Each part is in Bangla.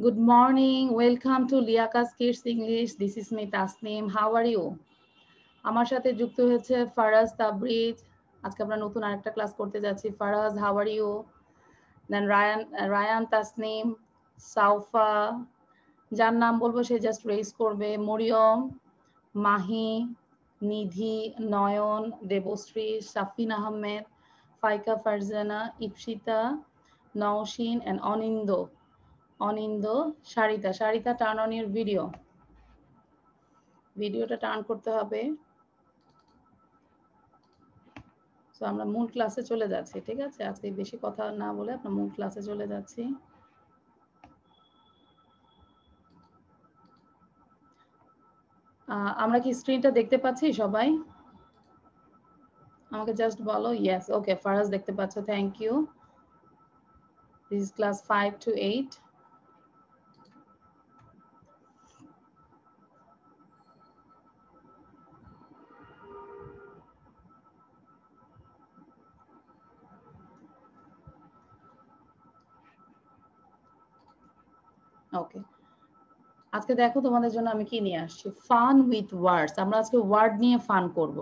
Good morning. Welcome to Liaka's Kids English. This is me Tasneem. How are you? আমার সাথে যুক্ত হয়েছে ফারাজ তাবরিজ। আজকে আমরা নতুন আরেকটা ক্লাস করতে যাচ্ছি। Faraz, how are you? Then Ryan Tasneem, সাউফা, যার নাম বলবো সে জাস্ট রেজ করবে। Mariam, Mahi, Nidhi, Nayan, Debashree, Shafin Ahmed, Faika Farzana, Ipsita, Naushin and Anindo, Sarita turn on your ভিডিওটা টার্ন করতে হবে। সো আমরা মূল ক্লাসে চলে যাচ্ছি, ঠিক আছে? আজকে বেশি কথা না বলে আমরা মূল ক্লাসে চলে যাচ্ছি। আমরা কি স্ক্রিনটা দেখতে পাচ্ছি সবাই? আমাকে জাস্ট বলো ইয়েস। ওকে, ফারাজ দেখতে পাচ্ছ, thank you. This is class 5 to 8. Okay, আজকে দেখো তোমাদের জন্য আমি কি নিয়ে আসছি, ফান উইথ ওয়ার্ডস। আমরা আজকে ওয়ার্ড নিয়ে ফান করব।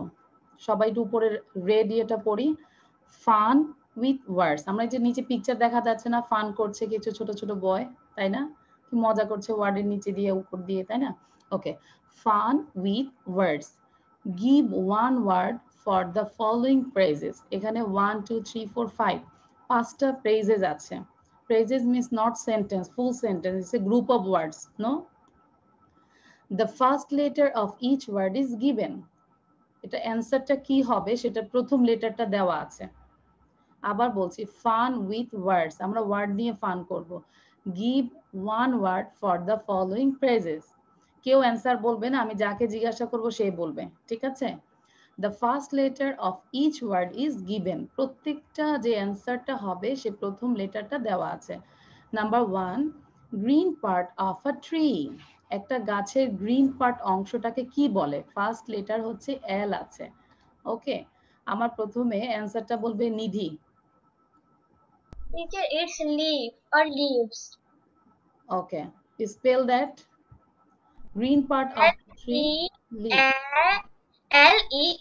সবাই একটু উপরের রেড ইয়েটা পড়ি, ফান উইথ ওয়ার্ডস। আমরা যে নিচে পিকচার দেখা যাচ্ছে না, ফান করছে কিছু ছোট ছোট বয়, তাই না? কি মজা করছে ওয়ার্ডের নিচে দিয়ে উপর দিয়ে, তাই না? Okay, fun with words. Give one word for the following phrases. এখানে 1 2 3 4 5 পাঁচটা প্রেজেস আছে। Phrases means not sentence, full sentence. It's a group of words, no? The first letter of each word is given. এটা অ্যান্সারটা কি হবে সেটা প্রথম লেটারটা দেওয়া আছে। আবার বলছি, ফান উইথ ওয়ার্ডস, আমরা ওয়ার্ড নিয়ে ফান করব। Give one word for the following phrases. কেউ অ্যান্সার বলবে না, আমি যাকে জিজ্ঞাসা করব সে বলবে, ঠিক আছে? The first letter of each word is given. প্রত্যেকটা যে অ্যান্সারটা হবে সে প্রথম লেটারটা দেওয়া আছে। Number 1, green part of a tree. একটা গাছের গ্রিন পার্ট অংশটাকে কি বলে? ফার্স্ট লেটার হচ্ছে এল আছে। ওকে, আমার প্রথমে অ্যান্সারটা বলবে নিধি। Teacher, it's leaf or leaves. Okay, spell that. Green part of the tree, leaf. Leaf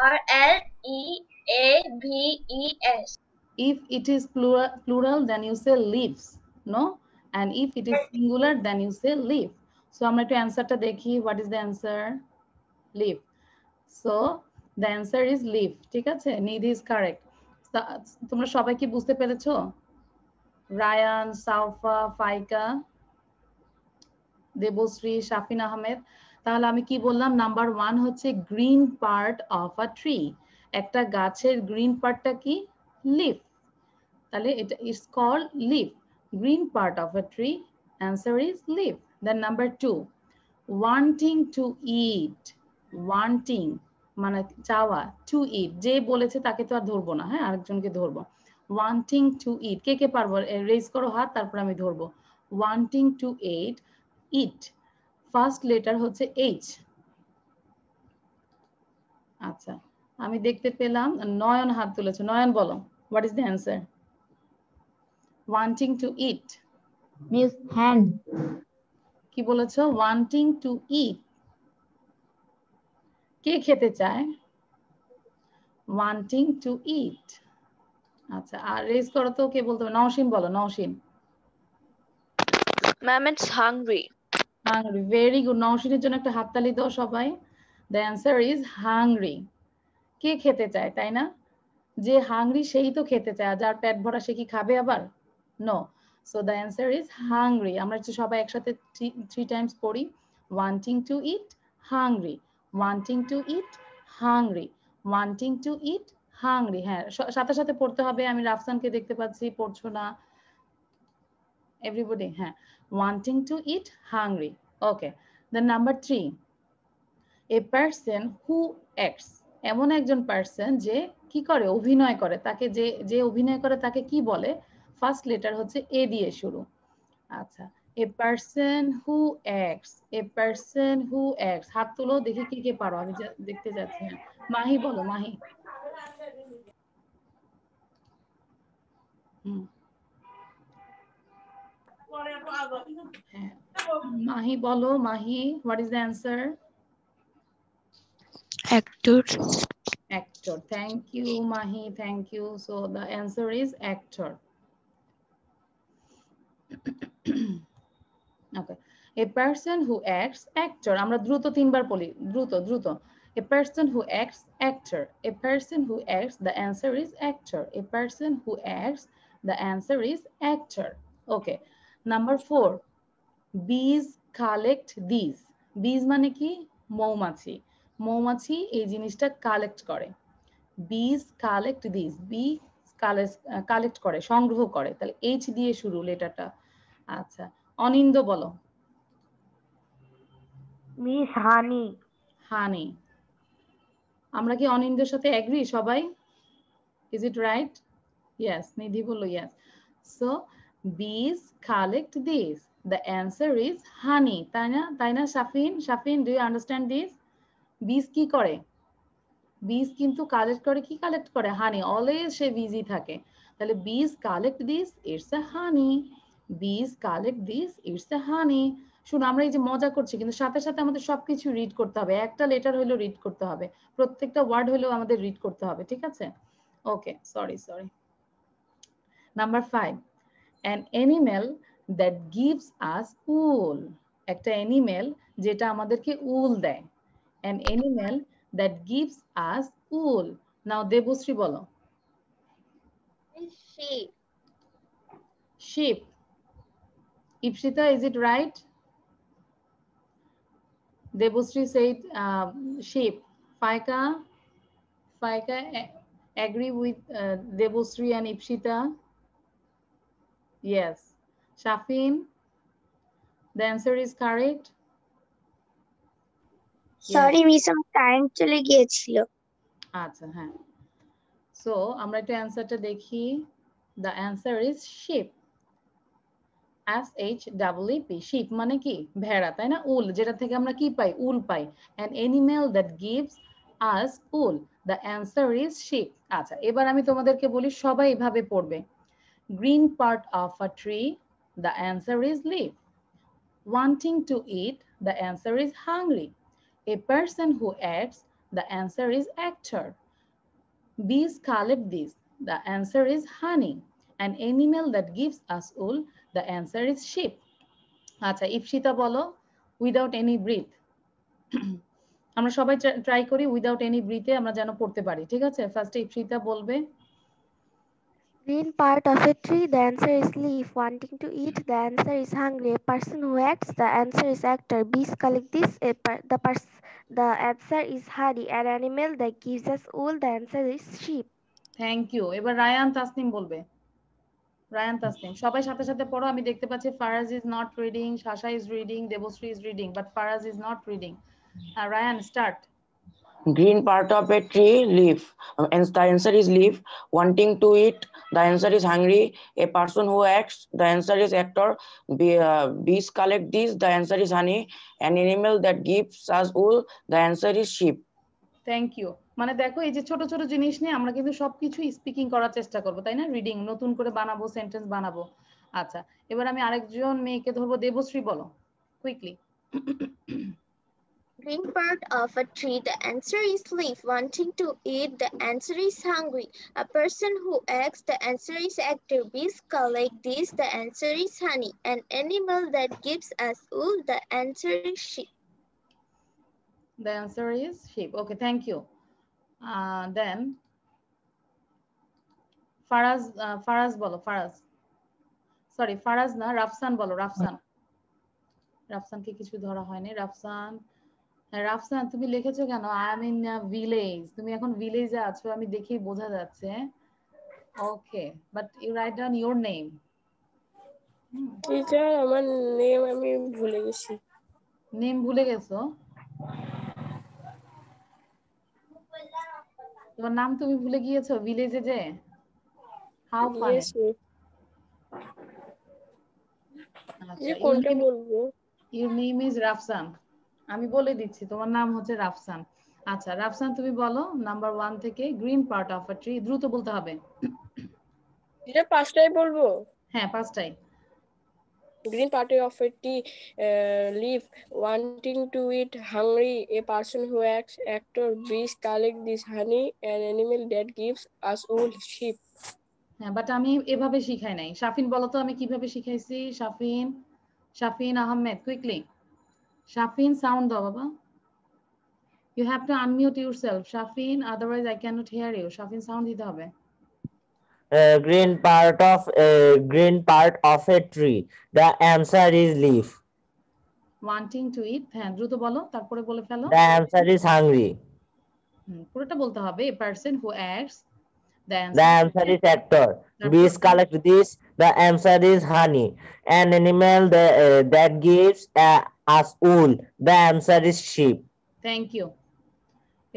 or Leaves. If it is plural then you say leaves, no? And if it is singular then you say leaf. So আমরা একটু অ্যান্সারটা দেখি, what is the answer? Leaf. So the answer is leaf, ঠিক আছে? নিধি is correct. তোমরা সবাই কি বুঝতে পেরেছো? রায়ান, সাউফা, ফাইকা, দেবশ্রী, শাফিন আহমেদ। তাহলে আমি কি বললাম? নাম্বার 1 হচ্ছে green part of a tree. একটা গাছের গ্রিন পার্টটা কি? লিফ। তাহলে এটা is called leaf. Green part of a tree, answer is leaf. Then number 2, wanting to eat. Wanting মানে চাওয়া, টু ইট যে বলেছে তাকে তো আর ধরবো না, হ্যাঁ, আরেকজনকে ধরবো। ওয়ান্টিং টু ইট, কে কে পারবো? রেজ করো হাত, তারপর আমি ধরবো। Wanting to it, it first letter হচ্ছে এইচ। আচ্ছা, আমি দেখতে পেলাম নয়ন হাত তুলেছে। নয়ন বলো, what is the answer? Wanting to it Miss hand. কি বলেছো? ওয়ান্টিং টু ইট, কে খেতে চায়? ওয়ান্টিং টু ইট। আচ্ছা, আর রেজ করো তো, কে বলতে হবে? নওশিন বলো, Naushin. Ma'am, it's hungry. Hungry, very good. নওশিনের জন্য একটা হাততালি দাও সবাই। The answer is hungry. কে খেতে চায়, তাই না? যে হাংরি সেই তো খেতে চায়, যার পেট ভরা সে কি খাবে আবার? No. So the answer is hungry. আমরা সবাই একসাথে 3 টাইমস পড়ি, wanting to eat, hungry, wanting to eat, hungry, wanting to eat, hungry. হ্যাঁ, সাথে সাথে পড়তে হবে। আমি রাফসানকে দেখতে পাচ্ছি, পড়ছো না এভরিবডি? হ্যাঁ, wanting to eat, hungry. Okay, the number 3, a person who acts. এমন একজন পার্সন যে কি করে? অভিনয় করে। তাকে যে যে অভিনয় করে তাকে কি বলে? ফার্স্ট লেটার হচ্ছে এ দিয়ে শুরু। আচ্ছা, a person who acts, a person who acts. হাত তুলো দেখি কে কে পারো, আমি দেখতে যাচ্ছি। হ্যাঁ, মাহি বলো, মাহি। হুম, মাহি বলো, Mahi, what is the answer? Actor. Actor. Thank you, Mahi. Thank you. So the answer is actor. Okay. A person who acts, actor. আমরা দ্রুত তিনবার বলি, দ্রুত. A person who acts, actor. A person who acts, the answer is actor. A person who acts, the answer is actor. Okay. Number 4. Bees collect these. Bees মানে কি? মৌমাছি। মৌমাছি এই জিনিসটা কালেক্ট করে। Bees collect these. Bee collect করে, সংগ্রহ করে। তাহলে H দিয়ে শুরু লেটারটা। আচ্ছা, অনিন্দ বলো। Miss Honey. হানি। আমরা কি অনিন্দের সাথে এগ্রি সবাই? Is it right? Yes, নিধি বললো yes. So, bees collect these. The answer is honey. তাই না Shafin, do you understand this? Bees কি করে? Bees কিন্তু কালেক্ট করে, কি কালেক্ট করে? হানি। অলওয়েজ সে বিজি থাকে। তাহলে bees collect this, it's a honey. Bees collect this, it's a honey. শুনো, আমরা এই যে মজা করছি, কিন্তু সাথে সাথে আমাদের সবকিছু রিড করতে হবে। একটা লেটার হলেও রিড করতে হবে, প্রত্যেকটা ওয়ার্ড হলেও আমাদের রিড করতে হবে, ঠিক আছে? Okay, sorry. Number 5. An animal that gives us wool. একটা অ্যানিমেল যেটা আমাদেরকে উল দেয়। An animal that gives us wool. Now Debashree বলো। Sheep. Sheep. Ipshita, is it right? Debusri said sheep. Faika agree with Debusri and Ipshita? Yes. Shafin, the answer is correct? Sorry, miss, আমার টাইম চলে গিয়েছিল। আচ্ছা, হ্যাঁ। So আমরা একটু অ্যান্সারটা দেখি। The answer is sheep. SHEEP. sheep মানে কি? ভেড়া, তাই না? উল, যেটা থেকে আমরা কি পাই? উল পাই। An animal that gives us wool. The answer is sheep. আচ্ছা, এবার আমি তোমাদেরকে বলি, সবাই এভাবে পড়বে। Green part of a tree. The answer is leaf. Wanting to eat. The answer is hungry. A person who acts. The answer is actor. Bees collect this. The answer is honey. An animal that gives us wool. The answer is sheep. আচ্ছা, ইপসিতা বলো, উইদাউট এনি ব্রিথ। আমরা সবাই ট্রাই করি উইদাউট এনি ব্রিথে আমরা যেন পড়তে পারি, ঠিক আছে? ফার্স্টে ইপসিতা বলবে। Green part of a tree, the answer is leaf. Wanting to eat, the answer is hungry. A person who acts, the answer is actor. Bees collect this, the answer is honey. An animal that gives us wool, the answer is sheep. Thank you. এবার রায়ান তাসনিম বলবে। রায়ান তাসনিম, সবাই সাথে সাথে পড়ো। আমি দেখতে পাচ্ছি Faraz is not reading, Shasha is reading, Debashri is reading, but Faraz is not reading. Rayan, start. Green part of a tree, leaf. And the answer is leaf. Wanting to eat, the answer is hungry. A person who acts, the answer is actor. Bees collect this, the answer is honey. An animal that gives us wool, the answer is sheep. Thank you. মানে দেখো, এই যে ছোট ছোট জিনিস নিয়ে আমরা কিন্তু সবকিছু স্পিকিং করার চেষ্টা করবো, তাই না? রিডিং নতুন করে বানাবো, সেন্টেন্স বানাবো। আচ্ছা, এবার আমি আরেকজন মেয়েকে ধরবো। দেবশ্রী বলো quickly. Green part of a tree, the answer is leaf. Wanting to eat, the answer is hungry. A person who acts, the answer is actor. Bees collect this, the answer is honey. An animal that gives us wool, the answer is sheep. The answer is sheep. Okay, thank you. Then Faraz বলো। সরি, ফারাজ না, রাফসান বলো। রাফসানকে কিছু ধরা হয়নি। রাফসান, তুমি লিখেছো কেন আই এম ইন ভিলেজ? তুমি এখন ভিলেজে আছো, আমি দেখেই বোঝা যাচ্ছে। Okay, but you write down your name. Teacher, আমার নেম আমি ভুলে গেছি। নেম ভুলে গেছো? তোমার নাম তুমি ভুলে গিয়েছো ভিলেজে যে? How funny. আচ্ছা, কোনটা বলবো? Your name is Rafsan. আমি বলে দিচ্ছি, তোমার নাম হচ্ছে রাফসান। আচ্ছা রাফসান, তুমি বলো নাম্বার 1 থেকে। Green part of a tree, দ্রুত বলতে হবে। এটা পাঁচটাই বলবো? হ্যাঁ, পাঁচটাই। Green part of a tree leaf, wanting to eat, hungry. A person who acts actor. Bees collect this honey. An animal that gives us wool. Sheep. হ্যাঁ, বাট আমি এভাবে শিখাই নাই। শাফিন বলো তো আমি কিভাবে শিখাইছি? শাফিন আহমেদ, কুইকলি। শাফিন, সাউন্ড দাও বাবা। You have to unmute yourself, Shafin, otherwise I cannot hear you. Shafin, sound দিতে হবে। Green part of a tree. The answer is leaf. Wanting to eat, হ্যাঁ দ্রুত বলো, তারপরে বলে ফেলো। The answer is hungry. পুরোটা বলতে হবে। A person who acts, the The answer answer is actor. Bees collect this. The answer is honey. An animal that gives us wool. The answer is sheep. Thank you.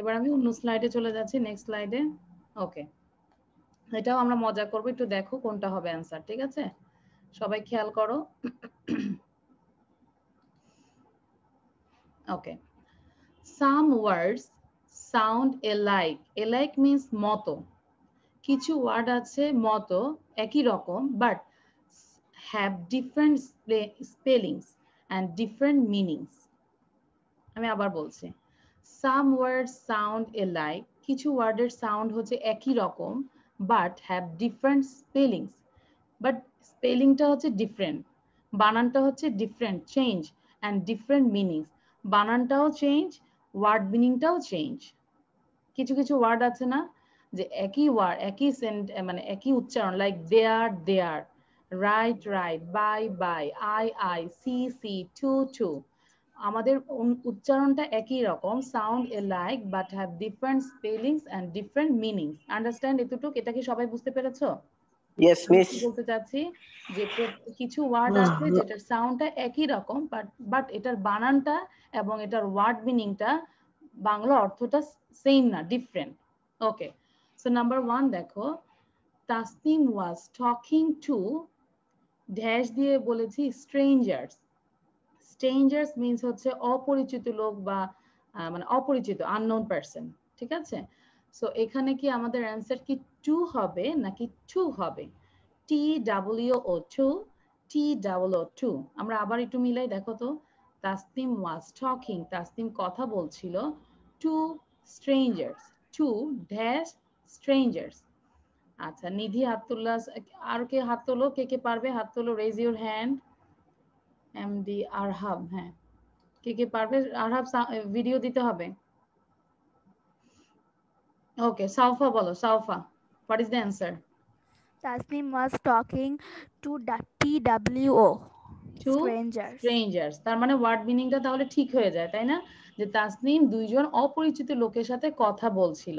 এবার আমি অন্য স্লাইডে চলে যাচ্ছি, নেক্সট স্লাইডে। ওকে, এটাও আমরা মজা করবো, একটু দেখো কোনটা হবে অ্যান্সার, ঠিক আছে? সবাই খেয়াল করো। ওকে, some words sound alike. Alike means মতো। কিছু ওয়ার্ড আছে মতো, একই রকম, but have different spellings and different meanings. আমি আবার বলছি, some words sound alike. কিছু ওয়ার্ডের সাউন্ড হচ্ছে একই রকম, but have different spellings. But স্পেলিংটা হচ্ছে ডিফারেন্ট, বানানটা হচ্ছে different, change, and different meanings. বানানটাও চেঞ্জ, ওয়ার্ড মিনিংটাও চেঞ্জ। কিছু কিছু ওয়ার্ড আছে না যে একই ওয়ার্ড, একই মানে একই উচ্চারণ, like there, right, by, I, see, to. আমাদের উচ্চারণটা একই রকম, sound alike, but have different spellings and different meanings. Understand এতটুকু? এটা কি সবাই বুঝতে পেরেছো? Yes, miss. বলতে চাচ্ছি যে কিছু ওয়ার্ড আছে যেটার সাউন্ডটা একই রকম, বাট এটার বানানটা এবং এটার ওয়ার্ড মিনিংটা, বাংলা অর্থটা সেম না, ডিফারেন্ট। ওকে, সো নাম্বার 1 দেখো, Tasnim was talking to dash দিয়ে বলেছি স্ট্রেঞ্জার্স। স্ট্রেঞ্জার্স মিন্স হচ্ছে অপরিচিত লোক বা মানে অপরিচিত, আননোন পারসন, ঠিক আছে? সো এখানে কি আমাদের অ্যান্সার কি টু হবে নাকি টু হবে? TWO2। আমরা আবার একটু মিলাই দেখো তো। তাসনিম ওয়াজ টকিং, তাসনিম কথা বলছিল, two strangers, to dash strangers. আচ্ছা, নিধি হাত তুললা, আর কে হাত তোলো, কে পারবে হাত তোলো, রেজ ইউর হ্যান্ড। এমডি আরহাব, হ্যাঁ, কে পারবে? আরহাব, ভিডিও দিতে হবে। ওকে, সাউফা বলো, সাউফা, what is the answer? Tasnim was talking to the TWO. Strangers. তার মানে ওয়ার্ড মিনিংটা তাহলে ঠিক হয়ে যায়, তাই না? যে তাসনিম দুইজন অপরিচিত লোকের সাথে কথা বলছিল।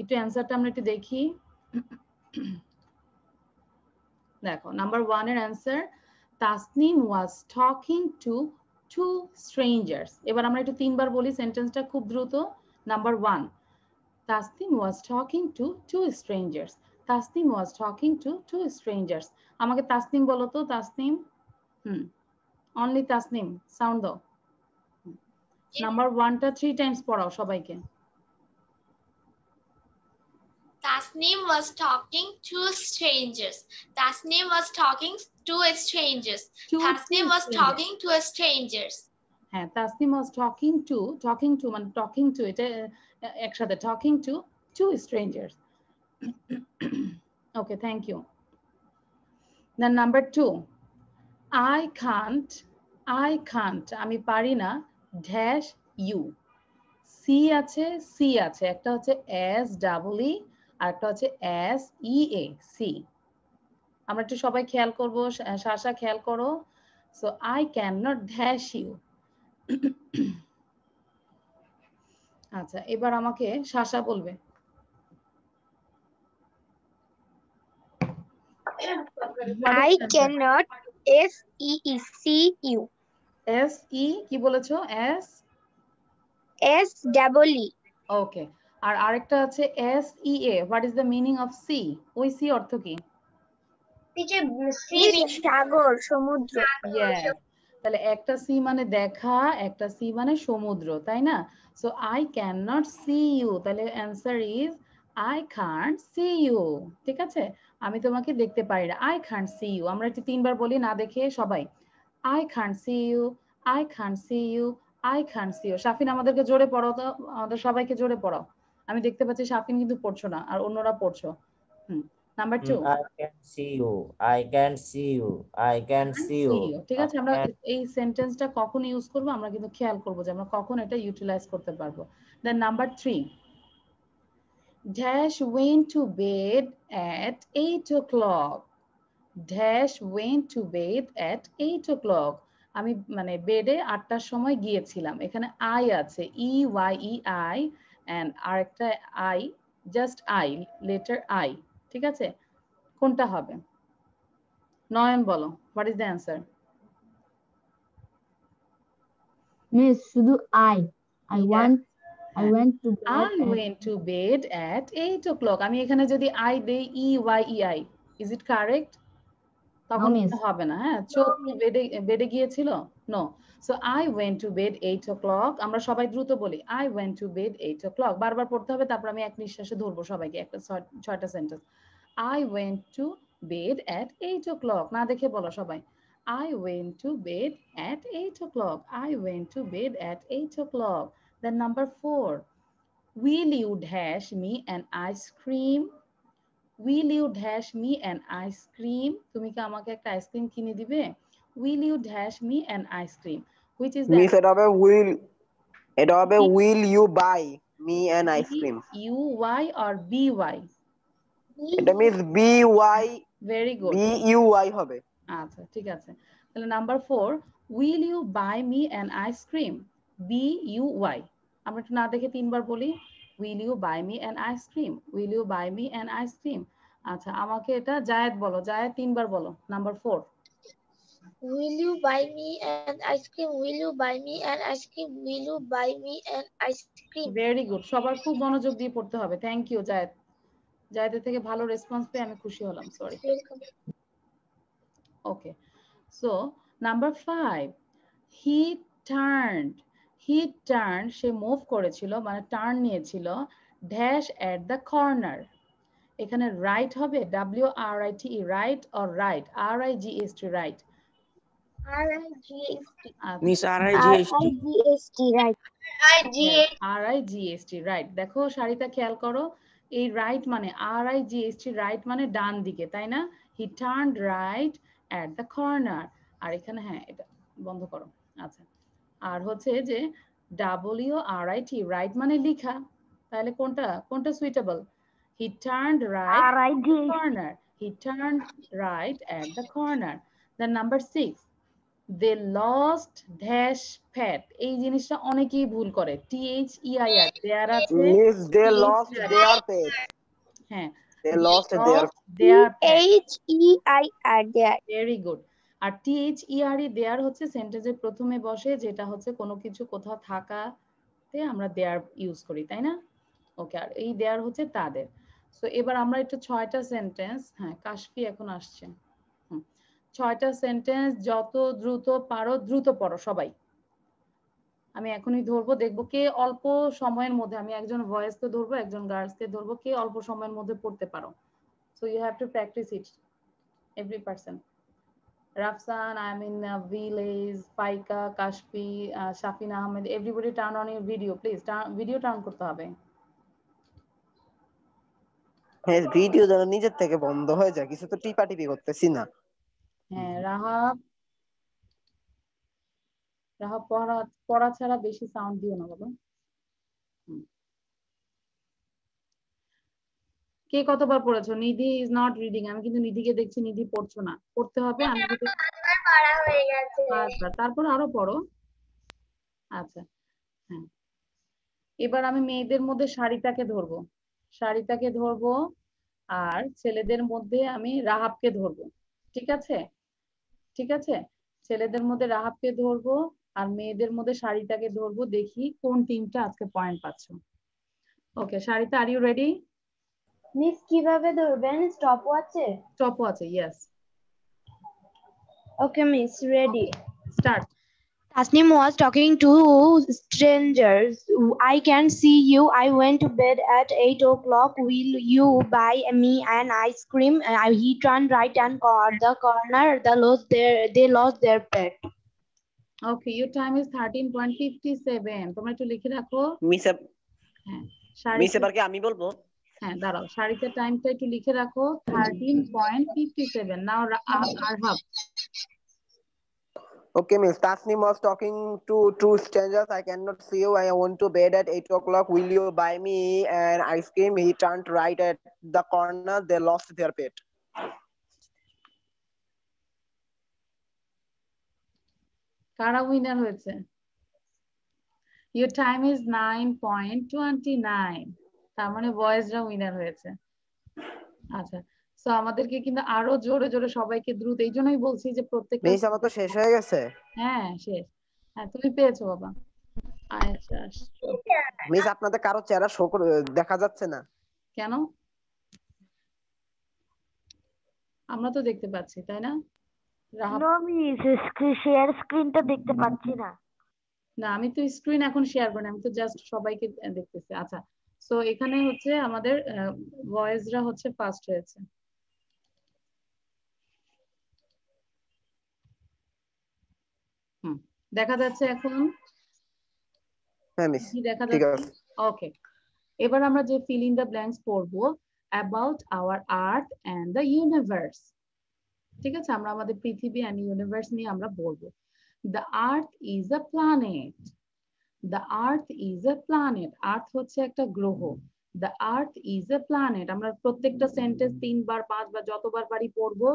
একটু অ্যান্সারটা আমরা একটু দেখি। দেখো, নাম্বার 1 এর answer, Tasnim was talking to two strangers. এবার আমরা একটু 3 বার বলি সেন্টেন্সটা খুব দ্রুত। নাম্বার 1, Tasnim was talking to two strangers. Tasnim was talking to two strangers. আমাকে তাসনিম বলো তো, তাসনিম। অনলি তাসনিম, সাউন্ড দাও। নাম্বার 1টা 3 টাইমস পড়াও সবাইকে। Tasnim was talking to strangers. Tasnim was talking to strangers. Tasnim was talking to strangers. হ্যাঁ, তাসনিম was talking to মানে talking to, এটা একসাথে, talking to two strangers. Okay, thank you. Then number 2, I can't, আমি পারি না, dash you. সি আছে, একটা হচ্ছে SEE আর একটা হচ্ছে SEA, সি। আমরা একটু সবাই খেয়াল করবো, শাসা খেয়াল করো। So I cannot dash you. আচ্ছা, এবার আমাকে শাসা বলবে। I cannot, SEECU. SE কি বলেছো? SEE. ওকে, আর আরেকটা আছে SEA। What is the meaning of sea? ওই সি অর্থ কি? সাগর, সমুদ্র। Yes, তাহলে একটা সি মানে দেখা, একটা সি মানে সমুদ্র, তাই না? So I cannot see you, তাহলে answer is I can't see you, ঠিক আছে? আমি তোমাকে দেখতে পারি না, I can't see you। আমরা একটু 3 বার বলি না দেখে সবাই। I can't see you, I can't see you, I can't see you. Shafin আমাদেরকে জোরে পড়াও তো, আমাদের সবাইকে জোরে পড়াও। আমি দেখতে পাচ্ছি শাফিন কিন্তু পড়ছো না, আর অন্যরা পড়ছো। Number 2, I can see you, I can see you, I can see you. ঠিক আছে, আমরা এই সেন্টেন্সটা কখন ইউজ করব আমরা কিন্তু খেয়াল করব যে আমরা কখন এটা ইউটিলাইজ করতে পারবো। দেন number 3, Dash went to bed at 8 o'clock. Dash went to bed at 8 o'clock. আমি মানে বেডে 8টার সময় গিয়েছিলাম। এখানে I আছে, EYEI, and আরেকটা I, just I, letter I, ঠিক আছে? কোনটা হবে? নয়ন বলো, what is the answer? Miss, শুধু I went to bed. I went to bed at 8 o'clock. আমি এখানে যদি I দেই EYEI, is it correct? তখন হবে না, হ্যাঁ? চোখ বেডে গিয়েছিল? No. So I went to bed 8 o'clock. আমরা সবাই দ্রুত বলি I went to bed 8 o'clock. বারবার পড়তে হবে, তারপর আমি এক নিঃশ্বাসে ধরবো সবাইকে, একটা 6টা sentence. I went to bed at 8 o'clock. না দেখে বলো সবাই। I went to bed at 8 o'clock. I went to bed at 8 o'clock. Then number 4, will you dash me an ice cream? Will you dash me an ice cream? তুমি কি আমাকে একটা আইসক্রিম কিনে দিবে? Will you dash me an ice cream? Which is that? Miss, এটা হবে will you buy me an ice cream? UY or BY? এটা miss BY, very good, BUY হবে। আচ্ছা ঠিক আছে, তাহলে number 4, will you buy me an ice cream? BUY। আমরা একটু না দেখে 3বার বলি, will you buy me an ice cream? Will you buy me an ice cream? আচ্ছা আমাকে এটা জায়েদ বলো, জায়েদ 3বার বলো, number 4। Will you buy me an ice cream? Will you buy me an ice cream? Will you buy me an ice cream? Very good, সবার খুব মনোযোগ দিয়ে পড়তে হবে। থ্যাংক ইউ জায়েদ, জায়েদের থেকে ভালো রেসপন্স পেয়ে আমি খুশি হলাম, sorry. Okay, so number 5, he turned, say move করেছিল মানে টার্ন নিয়েছিল, ড্যাশ এট দ্য কর্নার। এখানে রাইট হবে WRITE, right or right, RIGST, right? Miss RIGST, right? RIGST, right. দেখো সারিতা খেয়াল করো, এই রাইট মানে RIGST, রাইট মানে ডান দিকে, তাই না? He turned right at the corner. আর এখানে হ্যাঁ এটা বন্ধ করো, আচ্ছা। আর হচ্ছে যে WRIT, রাইট মানে লেখা, তাহলে কোনটা suitable? He turned right at the corner. He turned right at the corner. Then number 6, they lost dash pet. এই জিনিসটা অনেকেই ভুল করে, THEIR, দেয়ার আছে, miss they lost their pet। হ্যাঁ, they lost their HEIR, their। Very good. আর THERE, দেয়ার হচ্ছে সেন্টেন্সের প্রথমে বসে, যেটা হচ্ছে কোনো কিছু কোথাও থাকাতে আমরা দেয়ার ইউজ করি, তাই না? ওকে, আর এই দেয়ার হচ্ছে তাদের। সো এবার আমরা একটু 6টা সেন্টেন্স, হ্যাঁ কাশফি এখন আসছে, 6টা সেন্টেন্স যত দ্রুত পারো দ্রুত পড়ো সবাই। আমি এখনই ধরবো, দেখবো কে অল্প সময়ের মধ্যে, আমি একজন ভয়েসকে ধরবো, একজন গার্লসকে ধরবো, কে অল্প সময়ের মধ্যে পড়তে পারো। So you have to practise it, every person. Rafsan, I'm in village, Paika, Kashfi, Shafin Ahmed, everybody turn on your video, please. Video turn করতে হবে। হ্যাঁ, ভিডিও যেন নিজের থেকে বন্ধ হয়ে যায়, কিছু তো টিপাটিপি করতেছি না। হ্যাঁ রাহাব পড়া ছাড়া বেশি সাউন্ড দিও না বাবা। কে কতবার পড়েছো? নিধি ইজ নট রিডিং, আমি কিন্তু নিধিকে দেখছি, নিধি পড়ছো না, পড়তে হবে। আমি তারপর আরো পড়ো, আচ্ছা হ্যাঁ। এবার আমি মেয়েদের মধ্যে সারিতাকে ধরবো, আর ছেলেদের মধ্যে আমি রাহাবকে ধরবো, ঠিক আছে? ঠিক আছে, ছেলেদের মধ্যে রাহাবকে ধরবো আর মেয়েদের মধ্যে সারিতাকে ধরবো, দেখি কোন টিমটা আজকে পয়েন্ট পাচ্ছ। Okay Sarita, are you ready? Miss কিভাবে ধরবেন? স্টপওয়াচে? স্টপওয়াচে, yes. Okay miss, ready, start. Tasnim was talking to strangers. I can see you. I went to bed at 8 o'clock. Will you buy me an ice cream? He turned right and the corner. They lost their pet. Okay, your time is 13.57. তোমরা একটু লিখে রাখো। মিস শারিকা এবার কি আমি বলবো? হ্যাঁ, দাঁড়াও, শারিকা টাইমটা একটু লিখে রাখো 13.57. Now Arhab. Okay, Miss. Tasnim was talking to two strangers. I cannot see you. I want to bed at 8 o'clock. Will you buy me an ice cream? He turned right at the corner. They lost their pet. কারা উইনার হয়েছে? Your time is 9.29. তার মানে বয়েজরা উইনার হয়েছে। আচ্ছা, সো আমাদেরকে কিন্তু আরো জোরে জোরে সবাইকে দ্রুত, এই জন্যই বলছি যে প্রত্যেকটা মিস আমার তো শেষ হয়ে গেছে। হ্যাঁ শেষ। হ্যাঁ তুমি পেয়েছো বাবা। আচ্ছা মিস আপনাদের কারো চেহারা শো দেখা যাচ্ছে না কেন? আমরা তো দেখতে পাচ্ছি, তাই না? নো মিস, শেয়ার স্ক্রিনটা দেখতে পাচ্ছি না। না, আমি তো স্ক্রিন এখন শেয়ার করি না, আমি তো জাস্ট সবাইকে দেখতেছি। আচ্ছা, সো এখানে হচ্ছে আমাদের ভয়েসরা হচ্ছে ফার্স্ট হয়েছে। দেখা যাচ্ছে এখন? হ্যাঁ মিস, দেখা ঠিক যাচ্ছে? আছে। ওকে, এবার আমরা যে ফিল ইন দ্য ব্ল্যাঙ্কস পড়বো about our earth and the universe. ঠিক আছে, আমরা আমাদের পৃথিবী এন্ড ইউনিভার্স নিয়ে আমরা বলবো। The earth is a planet. The earth is a planet. Earth হচ্ছে একটা গ্রহ। The earth is a planet. আমরা প্রত্যেকটা সেন্টেন্স 3 বার 5 বার যতবার পারি পড়বো,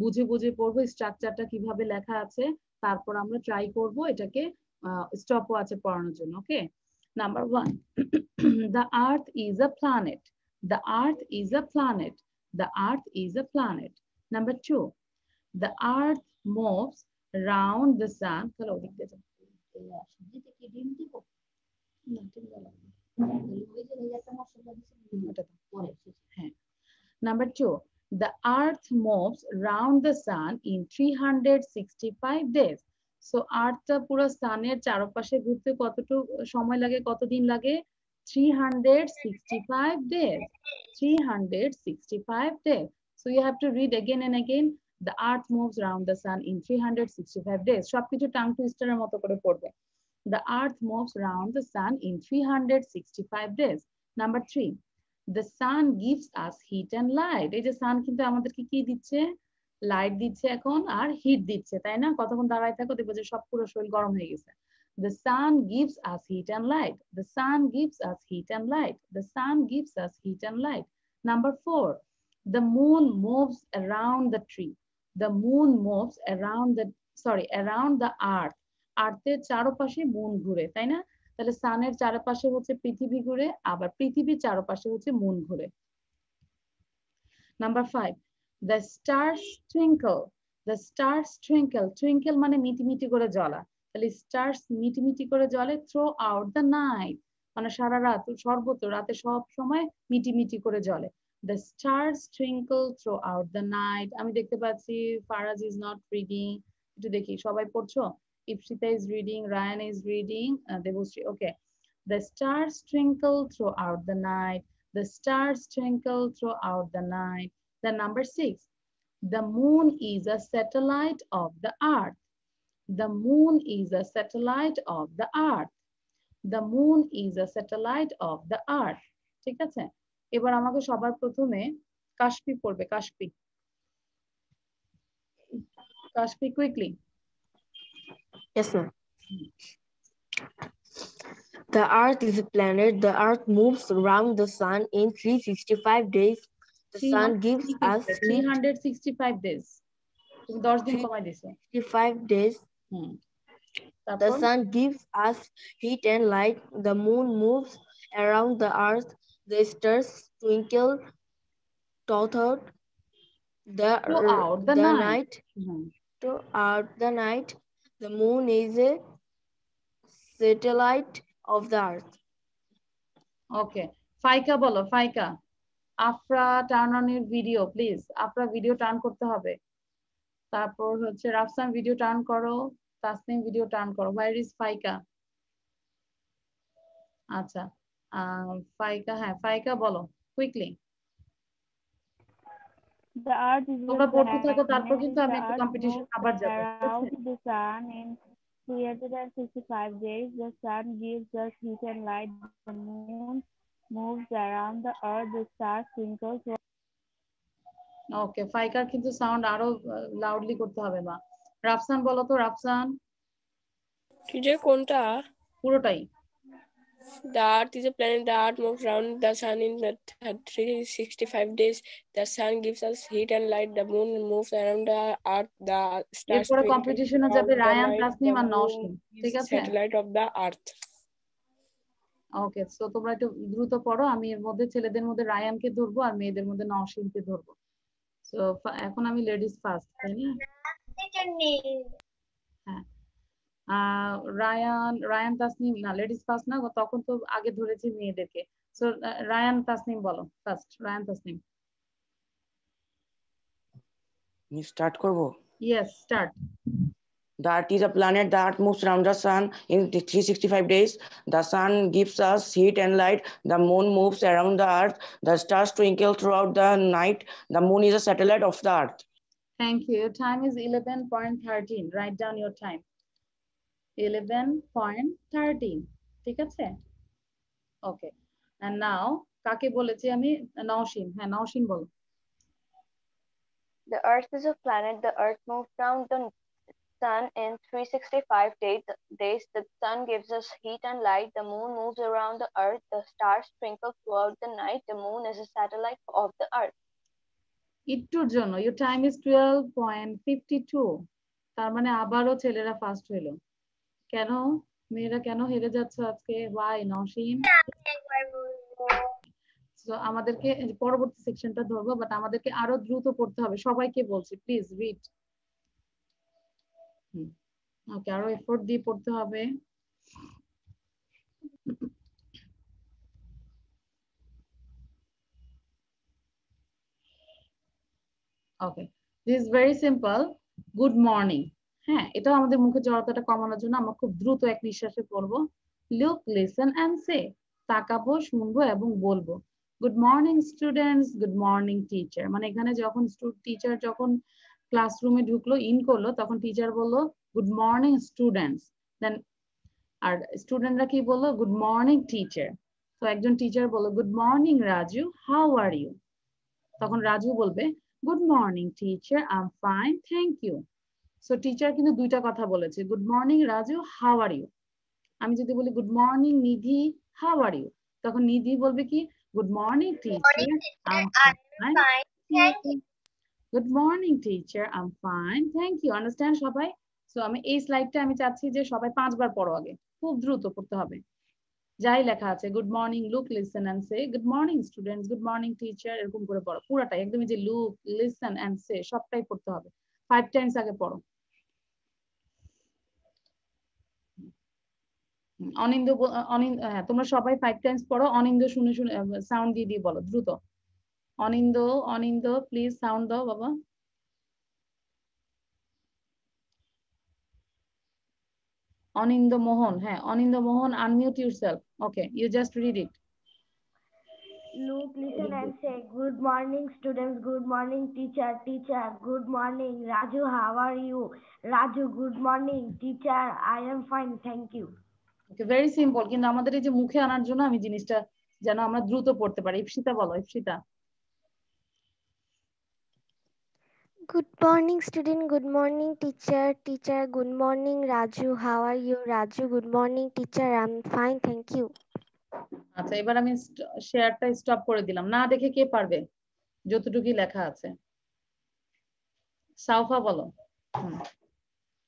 বুঝে বুঝে পড়বো, স্ট্রাকচারটা কিভাবে লেখা আছে, তারপর আমরা ট্রাই করব এটাকে স্টপ ওয়াচে পড়ানোর জন্য। ওকে, number 1, The earth is a planet. The earth is a planet. The earth is a planet. Number 2, The earth moves round the sun. চলো ওদিক দিয়ে যাও। Number 2, the earth moves round the sun in 365 days. So earthটা পুরো সানের চারপাশে ঘুরতে কতটুকু সময় লাগে, কতদিন লাগে? 365 days. 365 days. So you have to read again and again. The earth moves around the sun in 365 days. সবকিছু টাং টুইস্টারের মতো করে পড়বে। The earth moves around the sun in 365 days. Number 3, the sun gives us heat and light. এই যে সান কিন্তু আমাদেরকে কি দিচ্ছে? লাইট দিচ্ছে এখন আর হিট দিচ্ছে, তাই না? কতক্ষণ দাঁড়ায় থাকো দেখবো যে সব পুরো শরীর গরম হয়ে গেছে। The sun gives us heat and light. The sun gives us heat and light. The sun gives us heat and light. Number 4, the moon moves around the tree. The moon moves around the earth. আর্থের চারপাশে মুন ঘুরে, তাই না? তাহলে সানের চারপাশে হচ্ছে পৃথিবী ঘুরে, আবার পৃথিবীর চারপাশে হচ্ছে মুন ঘুরে। Number 5, the stars twinkle. The stars twinkle. Twinkle মানে মিটিমিটি করে জ্বলা। তাহলে stars মিটিমিটি করে জ্বলে throughout the night, মানে সারা রাত, সর্বত্র রাতে সব সময় মিটিমিটি করে জ্বলে। The stars twinkle throughout the night. আমি দেখতে পাচ্ছি ফারাজ is not reading. একটু দেখি সবাই পড়ছো? Ipshita is reading, Ryan is reading, Devostri. Okay. The stars twinkle throughout the night. The stars twinkle throughout the night. Then number 6, the moon is a satellite of the earth. The moon is a satellite of the earth. The moon is a satellite of the earth. ঠিক আছে, এবার আমাকে সবার প্রথমে কাশফি পড়বে। Kashfi, Kashfi quickly. Yes, ma'am. The earth is a planet. The earth moves around the sun in 365 days. The sun gives us 365 days. তুমি 10 দিন কমাই দিছো। 65 days. The sun gives us heat and light. The moon moves around the earth. The stars twinkle throughout the night. Throughout the night. The moon is a satellite of the earth. Okay. Faika bolo, Faika. Afra, turn on your video, please. Afra, video turn করতে হবে। তারপর হচ্ছে রাফসান, ভিডিও টার্ন করো। তাসনিম ভিডিও টার্ন করো। Where is ফাইকা? আচ্ছা ফাইকা, হ্যাঁ ফাইকা বলো কুইকলি। The earth is তোমরা a পড়তে থাকো, তারপর planet. কিন্তু আমি The একটা earth কম্পিটিশন moves আবার যাব। around the sun in 365 days. The sun gives us heat and light. The moon moves around the earth. The stars twinkle. ওকে, ফাইকার কিন্তু সাউন্ড আরো লাউডলি করতে হবে মা। রাফসান বলো তো, রাফসান। টিচার কোনটা? পুরোটাই। The earth is a planet. The earth moves around the sun in the 365 days. The sun gives us heat and light. The moon moves around the earth. The stars এরপরে twinkle কম্পিটিশনে throughout যাবে the Rayan, night. Tasnim The আর moon নওশিন, is ঠিক the আছে? satellite of the earth. Okay, so তোমরা একটু দ্রুত পড়ো। আমি এর মধ্যে ছেলেদের মধ্যে রায়ানকে ধরবো আর মেয়েদের মধ্যে নওশিনকে ধরবো। সো এখন আমি লেডিস ফার্স্ট, তাই না? হ্যাঁ রায়ান তাসনিম না, লেডিস ফার্স্ট না, তখন তো আগে ধরেছি মেয়েদেরকে। সো রায়ান তাসনিম বলো ফার্স্ট। রায়ান তাসনিম। স্টার্ট করব? Yes, start. The earth is a planet. The earth moves around the sun in 365 days. The sun gives us heat and light. The moon moves around the earth. The stars twinkle throughout the night. The moon is a satellite of the earth. Thank you. Your time is 11:13. Write down your time. 11:13. ঠিক আছে? ওকে। And now কাকে বলেছি আমি? নওশিন। হ্যাঁ নওশিন বলো। The earth is a planet. The earth moves around the sun in 365 days. The sun gives us heat and light. The moon moves around the earth. The stars twinkle throughout the night. The moon is a satellite of the earth. একটুর জন্য your time is 12:52. তার মানে আবারও ছেলেরা ফার্স্ট হলো। কেন মেয়েরা কেন হেরে যাচ্ছ আজকে? why নওশিন? তো আমাদেরকে পরবর্তী সেকশনটা ধরবো, বাট আমাদেরকে আরো দ্রুত পড়তে হবে। সবাইকে বলছি প্লিজ রিড। ওকে, আরো এফোর্ট দিয়ে পড়তে হবে। Okay, this is very simple. Good morning. হ্যাঁ, এটাও আমাদের মুখে জড়তাটা কমানোর জন্য আমরা খুব দ্রুত এক নিঃশ্বাসে পড়বো। লুক, লিসেন এন্ড সে। তাকাবো, শুনবো এবং বলবো। Good morning students, good morning teacher. মানে এখানে যখন টিচার যখন ক্লাসরুমে ঢুকলো, ইন করলো, তখন টিচার বললো গুড মর্নিং স্টুডেন্টস। দেন আর স্টুডেন্টরা কি বললো? Good morning teacher. তো একজন টিচার বললো good morning Raju, how are you? তখন রাজু বলবে good morning teacher, I am fine thank you. So teacher কিন্তু দুইটা কথা বলেছে, good morning Raju, how are you. আমি যদি বলি good morning Nidhi, how are you? তখন নিধি বলবে কি good morning teacher, I am fine thank you. Good morning teacher, I am fine thank you. Understand সবাই? সো আমি এই স্লাইডটা আমি চাচ্ছি যে সবাই 5 বার পড়ো আগে, খুব দ্রুত পড়তে হবে। যাই লেখা আছে good morning, look, listen and say, good morning students, good morning teacher, এরকম করে পড়ো পুরাটাই একদম। যে লুক, লিসেন এন্ড সে সবটাই পড়তে হবে। 5 টাইমস আগে পড়ো। অনিন্দ, হ্যাঁ তোমরা সবাই 5 টাইমস পড়ো। অনিন্দ শুনে শুনে সাউন্ড দিয়ে দিয়ে বলো দ্রুত। অনিন্দ, অনিন্দ প্লিজ সাউন্ড দাও বাবা। অনিন্দ মোহন, হ্যাঁ Anindo Mohan, unmute yourself. Okay, you just read it. Look, listen and say, good morning students, good morning teacher, teacher, good morning Raju, how are you? Raju, good morning teacher, I am fine, thank you. Okay, very simple, কিন্তু আমাদের এই যে মুখে আনার জন্য আমি জিনিসটা যেন আমরা দ্রুত পড়তে পারি। ইপসিতা বলো, Ipsita. Good morning student, good morning teacher, teacher, good morning Raju, how are you? Raju, good morning teacher, I'm fine, thank you. আচ্ছা, এবার আমি শেয়ারটা স্টপ করে দিলাম। না দেখে কে পারবে? যতটুকুই লেখা আছে। সাউফা বলো।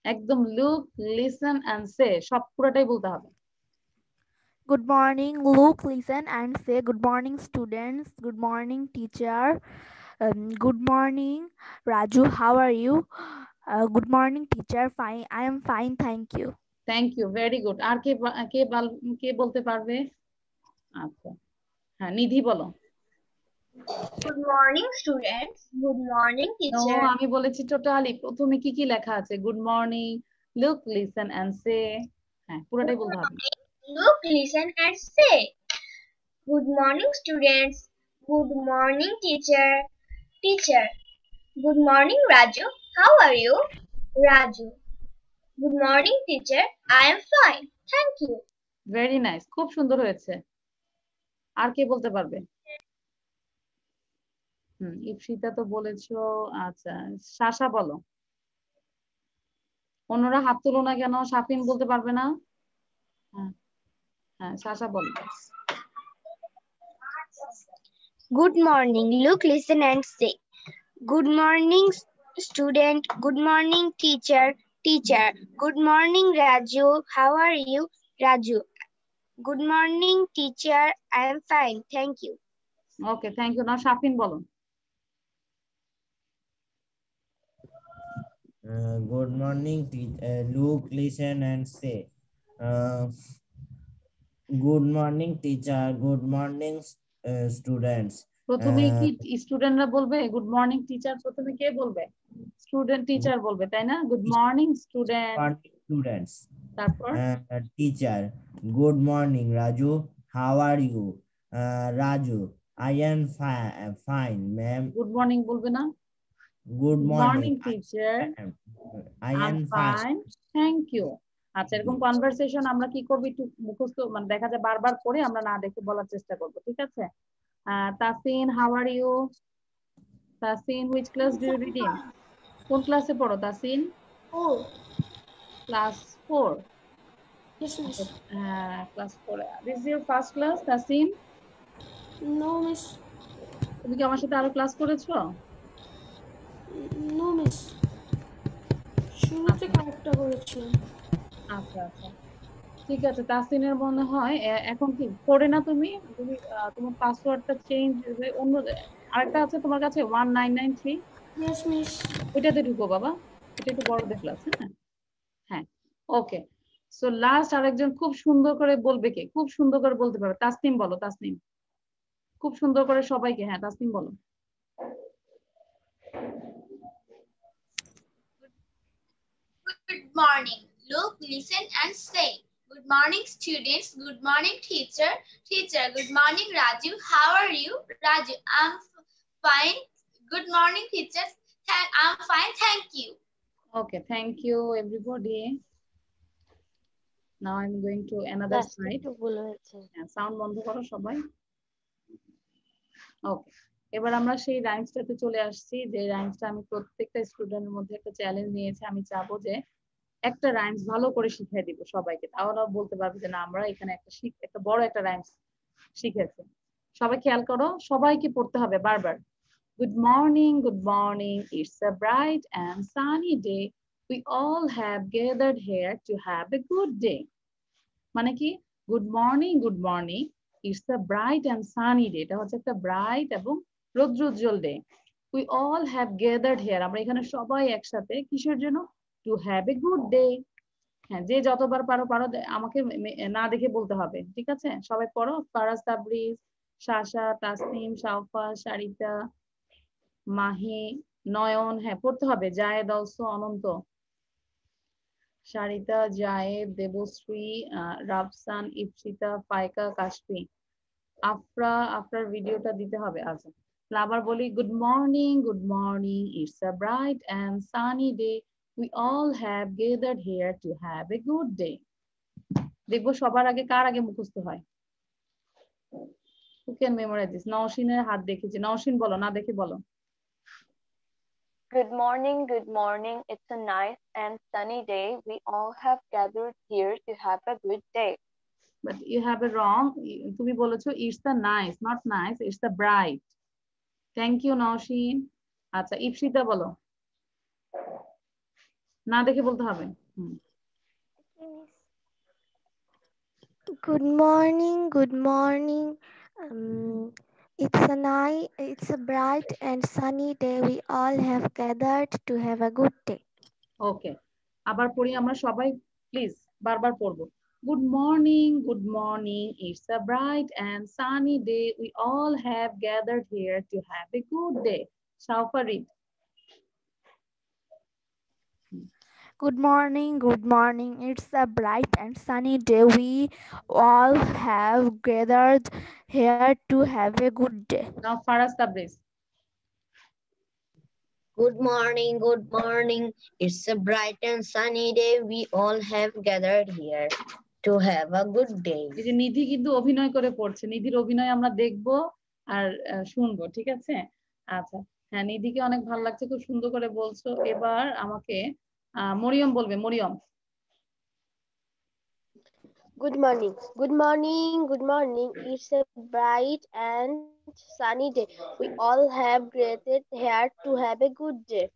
একদম লুক, লিসেন এন্ড সে সব পুরোটাই বলতে হবে। Good morning, look, listen and say, good morning students, good morning teacher, good morning Raju, how are you? Good morning teacher, fine, I am fine, thank you. Thank you, very good. আর কে কে কে বলতে পারবে? আচ্ছা, হ্যাঁ নিধি বলো। Good morning students, good morning teacher. আমি বলেছি টোটালি প্রথমে কি কি লেখা আছে? Good morning, Look, listen and say. হ্যাঁ পুরোটাই বলতে হবে। Look, listen and say. Good morning, students. Good morning, teacher. Teacher. Good morning, Raju. How are you? Raju. Good morning, teacher. I am fine. Thank you. Very nice. খুব সুন্দর হয়েছে। আর কে বলতে পারবে? ইপসিতা তো বলেছো। আচ্ছা শাসা বলো। অন্যরা হাত তুলো না কেন? শাফিন বলতে পারবে না? হ্যাঁ শাসা বলো। Good morning. Look, listen and say. Good morning, student. Good morning, teacher. Teacher. Good morning, Raju. How are you? Raju. Good morning, teacher. I am fine. Thank you. Okay, thank you. Now Shafin বলো। Good morning, look, listen and say. Good morning, teacher. Good morning, students. প্রথমে কি স্টুডেন্টরা বলবে গুড মর্নিং টিচার? প্রথমে কে বলবে? স্টুডেন্ট টিচার বলবে তাই না? Good morning students. তারপর teacher good morning Raju, how are you? Raju I am fine ma'am. Good morning বলবে না? Good morning teacher, I am fine thank you. আচ্ছা এরকম কনভারসেশন আমরা কি করব একটু মুখস্থ মানে দেখা যায় বারবার পড়ে আমরা না দেখে বলার চেষ্টা করব, ঠিক আছে? Tasin how are you? Tasin which class do you read in? কোন ক্লাসে পড়ো Tasin? 4 class 4। Yes, miss. Class 4। This is your first class Tasin? No, miss. তুমি কি আমার সাথে আরো ক্লাস করেছো? No, miss. শুরুতে কয়েকটা করেছি। আচ্ছা আচ্ছা ঠিক আছে। তাসিনের মনে হয় এখন কি পড়ে না তুমি? তুমি তোমার পাসওয়ার্ডটা চেঞ্জ অন্য আরেকটা আছে তোমার কাছে 1993? Yes, miss. ওইটাতে ঢুকো বাবা, এটা একটু বড়দের ক্লাস। হ্যাঁ ওকে। সো লাস্ট আরেকজন খুব সুন্দর করে বলবে কে? খুব সুন্দর করে বলতে পারবে। তাসনিম বলো। তাসনিম খুব সুন্দর করে সবাইকে। হ্যাঁ তাসনিম বলো। Good morning. Look, listen and say. Good morning, students. Good morning, teacher. Teacher, good morning, Raju. How are you? Raju, I'm fine. Good morning, teacher. I'm fine. Thank you. Okay, thank you, everybody. Now I'm going to another slide. Sound বন্ধ করো সবাই। ওকে এবার আমরা সেই রাইমসটাতে চলে আসছি, যে রাইমসটা আমি প্রত্যেকটা স্টুডেন্টের মধ্যে একটা চ্যালেঞ্জ নিয়েছি। আমি চাবো যে একটা রাইমস ভালো করে শিখিয়ে দিব সবাইকে, তাহলে বলতে পারবে যে না আমরা এখানে একটা বড় একটা রাইমস শিখেছি। সবাই খেয়াল করো, সবাইকে পড়তে হবে বারবার। Good morning, it's a bright and sunny day. We all have gathered here to have a good day. মানে কি? Good morning, it's a bright and sunny day. এটা হচ্ছে একটা ব্রাইট এবং রৌদ্রোজ্জ্বল day. We all have gathered here. আমরা এখানে সবাই একসাথে কিসের জন্য? To have a good day. হ্যাঁ যে যতবার পারো আমাকে না দেখে বলতে হবে, ঠিক আছে? সবাই পড়ো। ফারাজ, তাবরিজ, শাসা, তাসনিম, শাওফা, শারিতা, মাহি, নয়ন। হ্যাঁ পড়তে হবে। জায়েদ অলসো, অনন্ত, শারিতা, জায়েদ, দেবশ্রী, রাফসান, ইপসিতা, ফাইকা, কাশফি, আফরার ভিডিওটা দিতে হবে। আচ্ছা আবার বলি, good morning, it's a bright and sunny day, we all have gathered here to have a good day. দেখবো সবার আগে কার আগে মুখস্থ হয়। Who can memorize this? নওশিনের হাত দেখেছি। নওশিন বলো, না দেখে বলো। Good morning, it's a nice and sunny day. We all have gathered here to have a good day. But you have a wrong. তুমি বলেছো it's the nice, not nice, it's the bright. Thank you, Nowshin. আচ্ছা ইপসিতা বলো, না দেখে বলতে হবে। Good morning. It's a bright and sunny day. We all have gathered to have a good day. Okay. আবার পড়ি আমরা সবাই, প্লিজ বারবার পড়বো। Good morning, it's a bright and sunny day. We all have gathered here to have a good day. Shaufa, read. Good morning, good morning. It's a bright and sunny day. We all have gathered here to have a good day. Now Faraz Tabriz. Good morning, good morning. It's a bright and sunny day. We all have gathered here to have a good day. এই যে নিধি কিন্তু অভিনয় করে পড়ছে, নিধির অভিনয় আমরা দেখবো আর শুনবো, ঠিক আছে? আচ্ছা হ্যাঁ, নিধিকে অনেক ভালো লাগছে, খুব সুন্দর করে বলছো। এবার আমাকে মরিয়ম বলবে। Mariam. Good morning. Good morning. Good morning. It's a bright and sunny day. We all have gathered here to have a good day.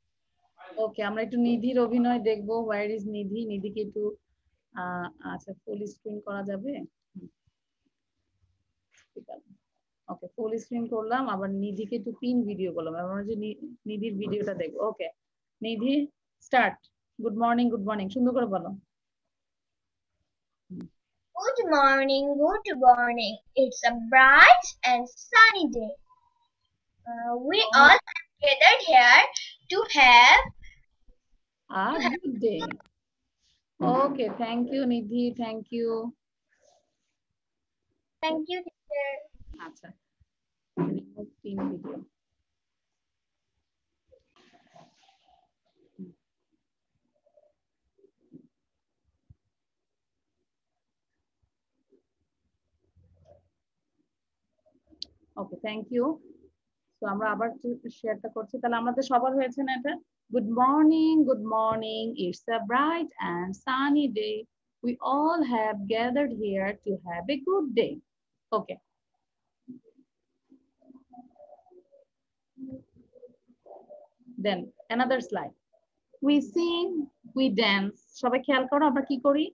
ওকে, আমরা একটু নিধির অভিনয় দেখবো। হোয়ার ইজ নিধি? নিধিকে একটু আচ্ছা ফুল স্ক্রিন করা যাবে? ওকে, ফুল স্ক্রিন করলাম, আবার নিধিকে একটু পিন ভিডিও করলাম। আমরা যে নিধির ভিডিওটা দেখবো। Okay Nidhi, start. Good morning, good morning, সুন্দর করে বলো। Good morning, good morning. It's a bright and sunny day. We all have gathered here to have a good day. Okay, thank you, Nidhi. Thank you. Thank you, teacher. আচ্ছা, remove pin video. Okay, thank you. তো আমরা আবার শেয়ারটা করছি, তাহলে আমাদের সবার হয়েছে না এটা? Good morning, good morning, it's a bright and sunny day, we all have gathered here to have a good day. Okay, then another slide. We sing, we dance. সবাই খেয়াল করো আমরা কি করি?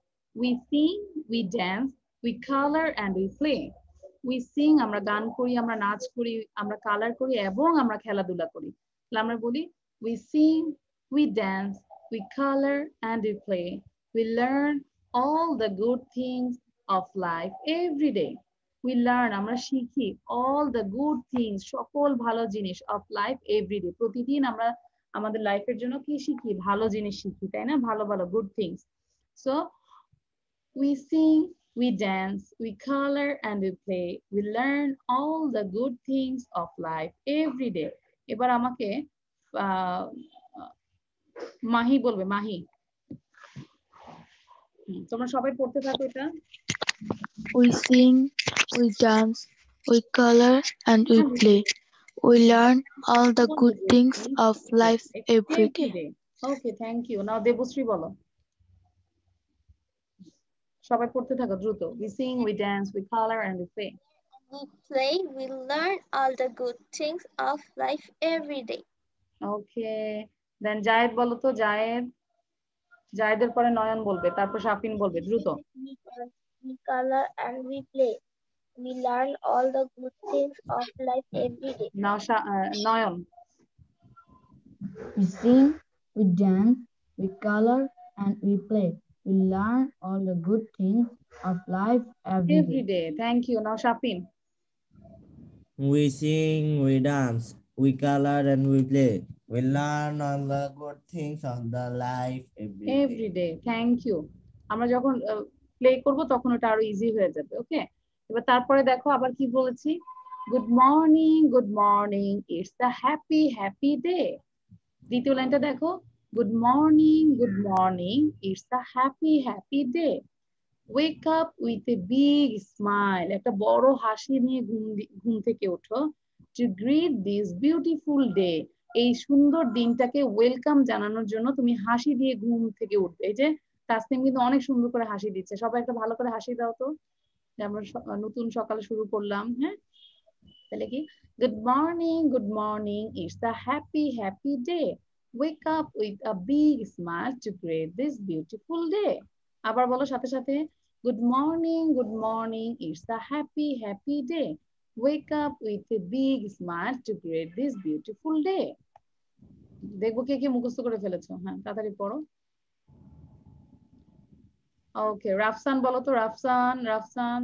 We sing, we dance, we color and we play. We sing, আমরা গান করি, আমরা নাচ করি, আমরা কালার করি এবং আমরা খেলাধুলা করি। তাহলে আমরা বলি we sing, we dance, we color and we play. We learn all the good things of life every day. We learn, আমরা শিখি, all the good things, সকল ভালো জিনিস of life every day. প্রতিদিন আমরা আমাদের লাইফের জন্য কি শিখি? ভালো জিনিস শিখি, তাই না? ভালো ভালো good things. So we sing, we dance, we color and we play. We learn all the good things of life every day. এবার আমাকে মাহি বলবে। মাহি, তোমরা সবাই পড়তে থাকো এটা। We sing, we dance, we color and we play. We learn all the good things of life every day. Okay, thank you. Now Debashree বলো। সবাই পড়তে থাকো দ্রুত। We sing, we dance, we color and we play. We play, we learn all the good things of life every day. Okay, then জায়েদ বলো তো। জায়েদ, জায়েদের পরে নয়ন বলবে, তারপর শাফিন বলবে, দ্রুত। We color and we play. We learn all the good things of life every day. Now Nayan. We sing, we dance, we color and we play. We learn all the good things of life every day. Thank you. Now Shafin. We sing, we dance, we color and we play. We learn all the good things of the life every day. Thank you. আমরা যখন প্লে করব তখন ওটা আরো ইজি হয়ে যাবে। ওকে, এবার তারপরে দেখো আবার কি বলেছি। Good morning, good morning, it's a happy happy day. দ্বিতীয় লাইনটা দেখো। Good morning, good morning, it's a happy happy day. Wake up with a big smile, একটা বড় হাসি নিয়ে ঘুম থেকে ওঠো। Two grit this beautiful day, এই সুন্দর দিনটাকে ওয়েলকাম জানানোর জন্য তুমি হাসি দিয়ে ঘুম থেকে উঠবে। এই যে তাসনিম কিন্তু অনেক সুন্দর করে হাসি দিচ্ছে, সবাই একটা ভালো করে হাসি দাও তো। আমরা নতুন সকালে শুরু করলাম। হ্যাঁ, তাহলে কি good morning, good morning, it's a happy happy day, wake up with a big smile two grit this beautiful day. আবার বলো সাথে সাথে। Good morning, good morning, it's a happy, happy day. Wake up with a big smile to greet this beautiful day. দেখবো কে কে মুখস্থ করে ফেলেছো। হ্যাঁ, তাড়াতাড়ি পড়ো। ওকে, রাফসান বলো তো। Rafsan, Rafsan.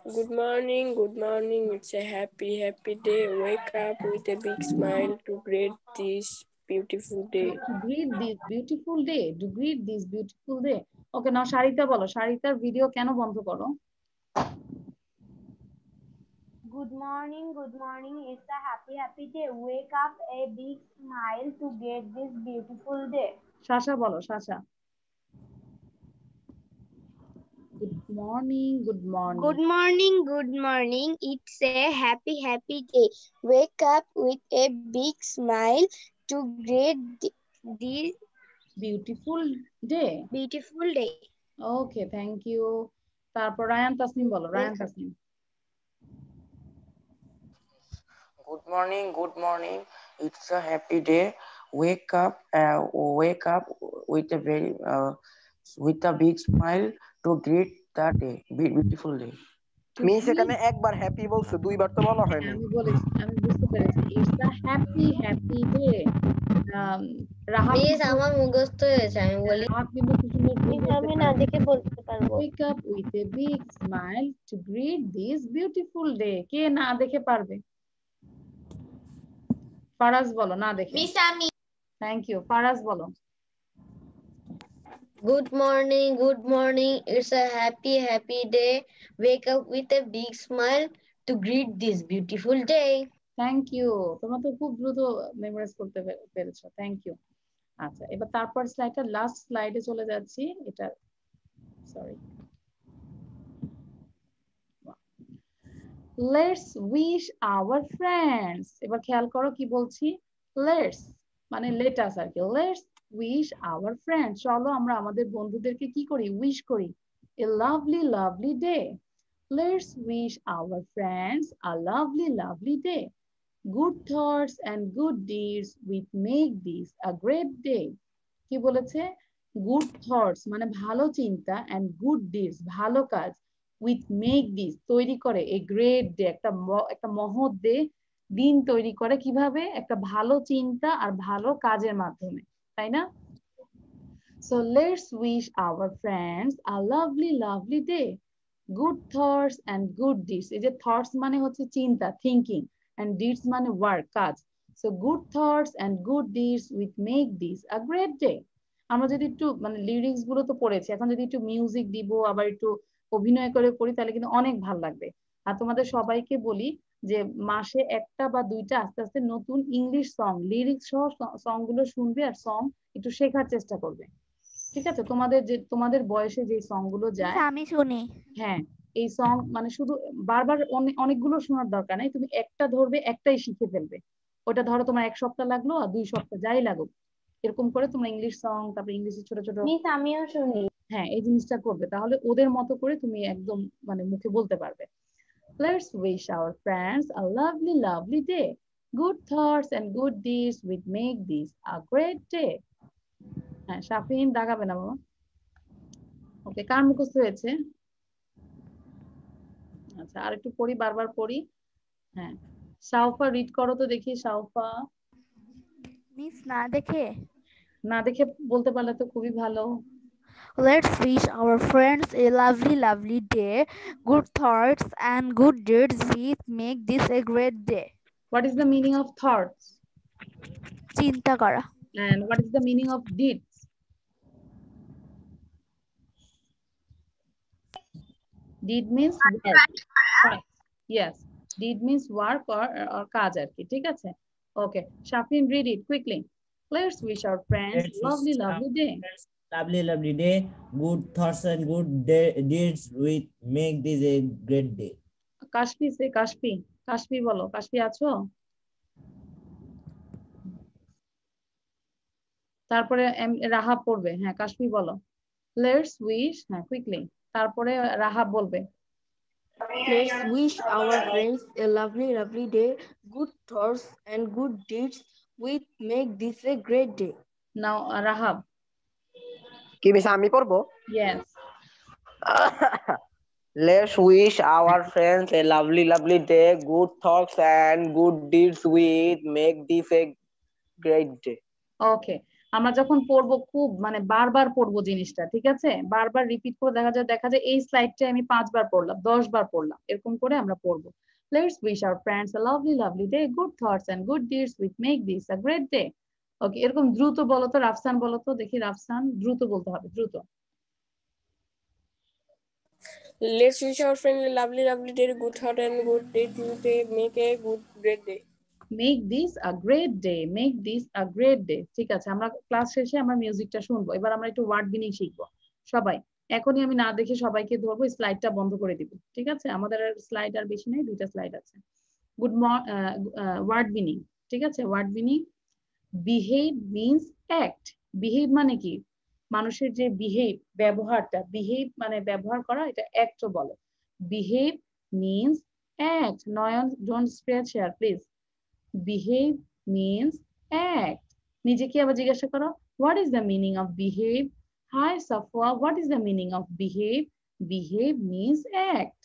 Good morning, good morning, it's a happy, happy day. Wake up with a big smile to greet this beautiful day. To greet this beautiful day. To greet this beautiful day. Okay, now Sharita বলো। Sharitaর ভিডিও কেন বন্ধ করো? Good morning, it's a happy day. Wake up a big smile to get this beautiful day. Shasha বলো, Shasha. Good morning, good morning. Good morning, it's a happy day. Wake up with a big smile to greet this beautiful day. Okay, thank you. তারপর রায়ান তাসনিম বলো, Rayan Tasnim. Good morning, it's a happy day. Wake up with a big smile to greet that day, beautiful day. Miss এখানে একবার হ্যাপি বলছো, দুইবার তো বলা হয়নি। আমি বলেছি, আমি বুঝতে পেরেছি। It's a happy day. Miss আমার মুখস্থ হয়েছে, আমি বলি। আমি না দেখে বলতে পারবো। Wake up with a big smile to greet this beautiful day. কে না দেখে পারবে? ফারাজ বলো, না দেখে। মিস আমি। Thank you. ফারাজ বলো। Good morning, it's a happy day. Wake up with a big smile to greet this beautiful day. Thank you. তোমরা তো খুব দ্রুত মেমোরাইজ করতে পেরেছো। Thank you. আচ্ছা, এবার তারপর স্লাইডটা লাস্ট স্লাইডে চলে যাচ্ছি। এটা sorry. Let's wish our friends. এবার খেয়াল করো কি বলছি। Let's মানে let us আর কি। Let's wish our friends. চলো আমরা আমাদের বন্ধুদেরকে কি করি? উইশ করি। A lovely day. Let's wish our friends a lovely day. Good thoughts and good deeds will make this a great day. কি বলেছে? Good thoughts মানে ভালো চিন্তা and good deeds ভালো কাজ with make this তৈরি করে a great day একটা মহৎ দিন তৈরি করে কিভাবে? একটা ভালো চিন্তা আর ভালো কাজের মাধ্যমে, তাই না? So let's wish our friends a lovely day. Good thoughts and good deeds. এই যে thoughts মানে হচ্ছে চিন্তা, thinking, and deeds মানে work, কাজ. So good thoughts and good deeds will make this a great day. আমরা যদি একটু মানে লিরিক্স গুলো তো পড়েছি, এখন যদি একটু মিউজিক দিব, আবার একটু অভিনয় করে পড়ি, তাহলে কিন্তু অনেক ভালো লাগবে। আর তোমাদের সবাইকে বলি যে মাসে একটা বা দুইটা আস্তে আস্তে নতুন ইংলিশ সং, লিরিক্স সহ সং গুলো শুনবে আর সং একটু শেখার চেষ্টা করবে। ঠিক আছে? তোমাদের বয়সে যে সং গুলো যায় আমি শুনি। হ্যাঁ, এই সং মানে শুধু বারবার অনেকগুলো শোনার দরকার নাই, তুমি একটা ধরবে, একটাই শিখে ফেলবে। ওটা ধরো তোমার 1 সপ্তাহ লাগলো আর 2 সপ্তাহ যাই লাগুক, এরকম করে তোমরা ইংলিশ সং, তারপরে ইংলিশে ছোট ছোট মিস আমিও শুনি। হ্যাঁ, এই জিনিসটা করবে, তাহলে ওদের মতো করে তুমি একদম মানে মুখে বলতে পারবে। Let's wish our friends a lovely day. Good thoughts and good deeds will make this a great day. হ্যাঁ, শাফিন দাগাবে না বাবা। ওকে, কার মুখস্থ হয়েছে? আচ্ছা, আর একটু পড়ি, বারবার পড়ি। হ্যাঁ, সাউফা রিড করো তো দেখি। সাউফা মিস না দেখে বলতে পারলে তো খুবই ভালো। Let's wish our friends a lovely day. Good thoughts and good deeds will make this a great day. What is the meaning of thoughts? চিন্তা করা। And what is the meaning of deeds? Deed means work. Right. Yes, deed means work or কাজ আর কি। ঠিক আছে? Okay, Shafin, read it quickly. Let's wish our friends lovely day. Lovely day. Good thoughts and good deeds will make this a great day. Kashfi সে কাশফি বলো। কাশফি আছো? তারপরে রাহাব পড়বে। হ্যাঁ, কাশফি বলো। Let's wish, হ্যাঁ quickly, তারপরে রাহাব বলবে। Let's wish our friends a lovely day. Good thoughts and good deeds will make this a great day. Now Rahab. কি মিস আমি পড়বো? Yes. Let's wish our friends a lovely day. Good thoughts and good deeds will make this a great day. Okay, আমরা যখন পড়বো খুব মানে বারবার পড়বো জিনিসটা, ঠিক আছে? বারবার রিপিট করে দেখা যায় এই স্লাইডটা আমি 5 বার পড়লাম, 10 বার পড়লাম, এরকম করে আমরা পড়বো। Let's wish our friends a lovely day. Good thoughts and good deeds will make this a great day. ওকে, এরকম দ্রুত বলো তো, রাফসান বলো তো, দেখি রাফসান, দ্রুত বলতে হবে, দ্রুত। Let's wish our friend a lovely, lovely day, good heart and good day today. Make a good, great day. Make this a great day. Make this a great day. ঠিক আছে, আমরা ক্লাস শেষে আমরা মিউজিকটা শুনবো। এবার আমরা একটু ওয়ার্ড মিনিং শিখবো সবাই। এখনই আমি না দেখে সবাইকে ধরবো, স্লাইডটা বন্ধ করে দিব। ঠিক আছে, আমাদের স্লাইড আর বেশি নেই, 2টা স্লাইড আছে। গুড ওয়ার্ড মিনিং, ঠিক আছে, word meaning. Behave means act. Behave মানে কি? মানুষের যে বিহেভ, ব্যবহারটা, বিহেভ মানে ব্যবহার করা, এটা অ্যাক্টও বলে। Behave means act. Nayan, don't spread share please. Behave means act. নিজেকে আবার জিজ্ঞাসা করো, what is the meaning of behave? Hi Safwa, what is the meaning of behave? Behave means act.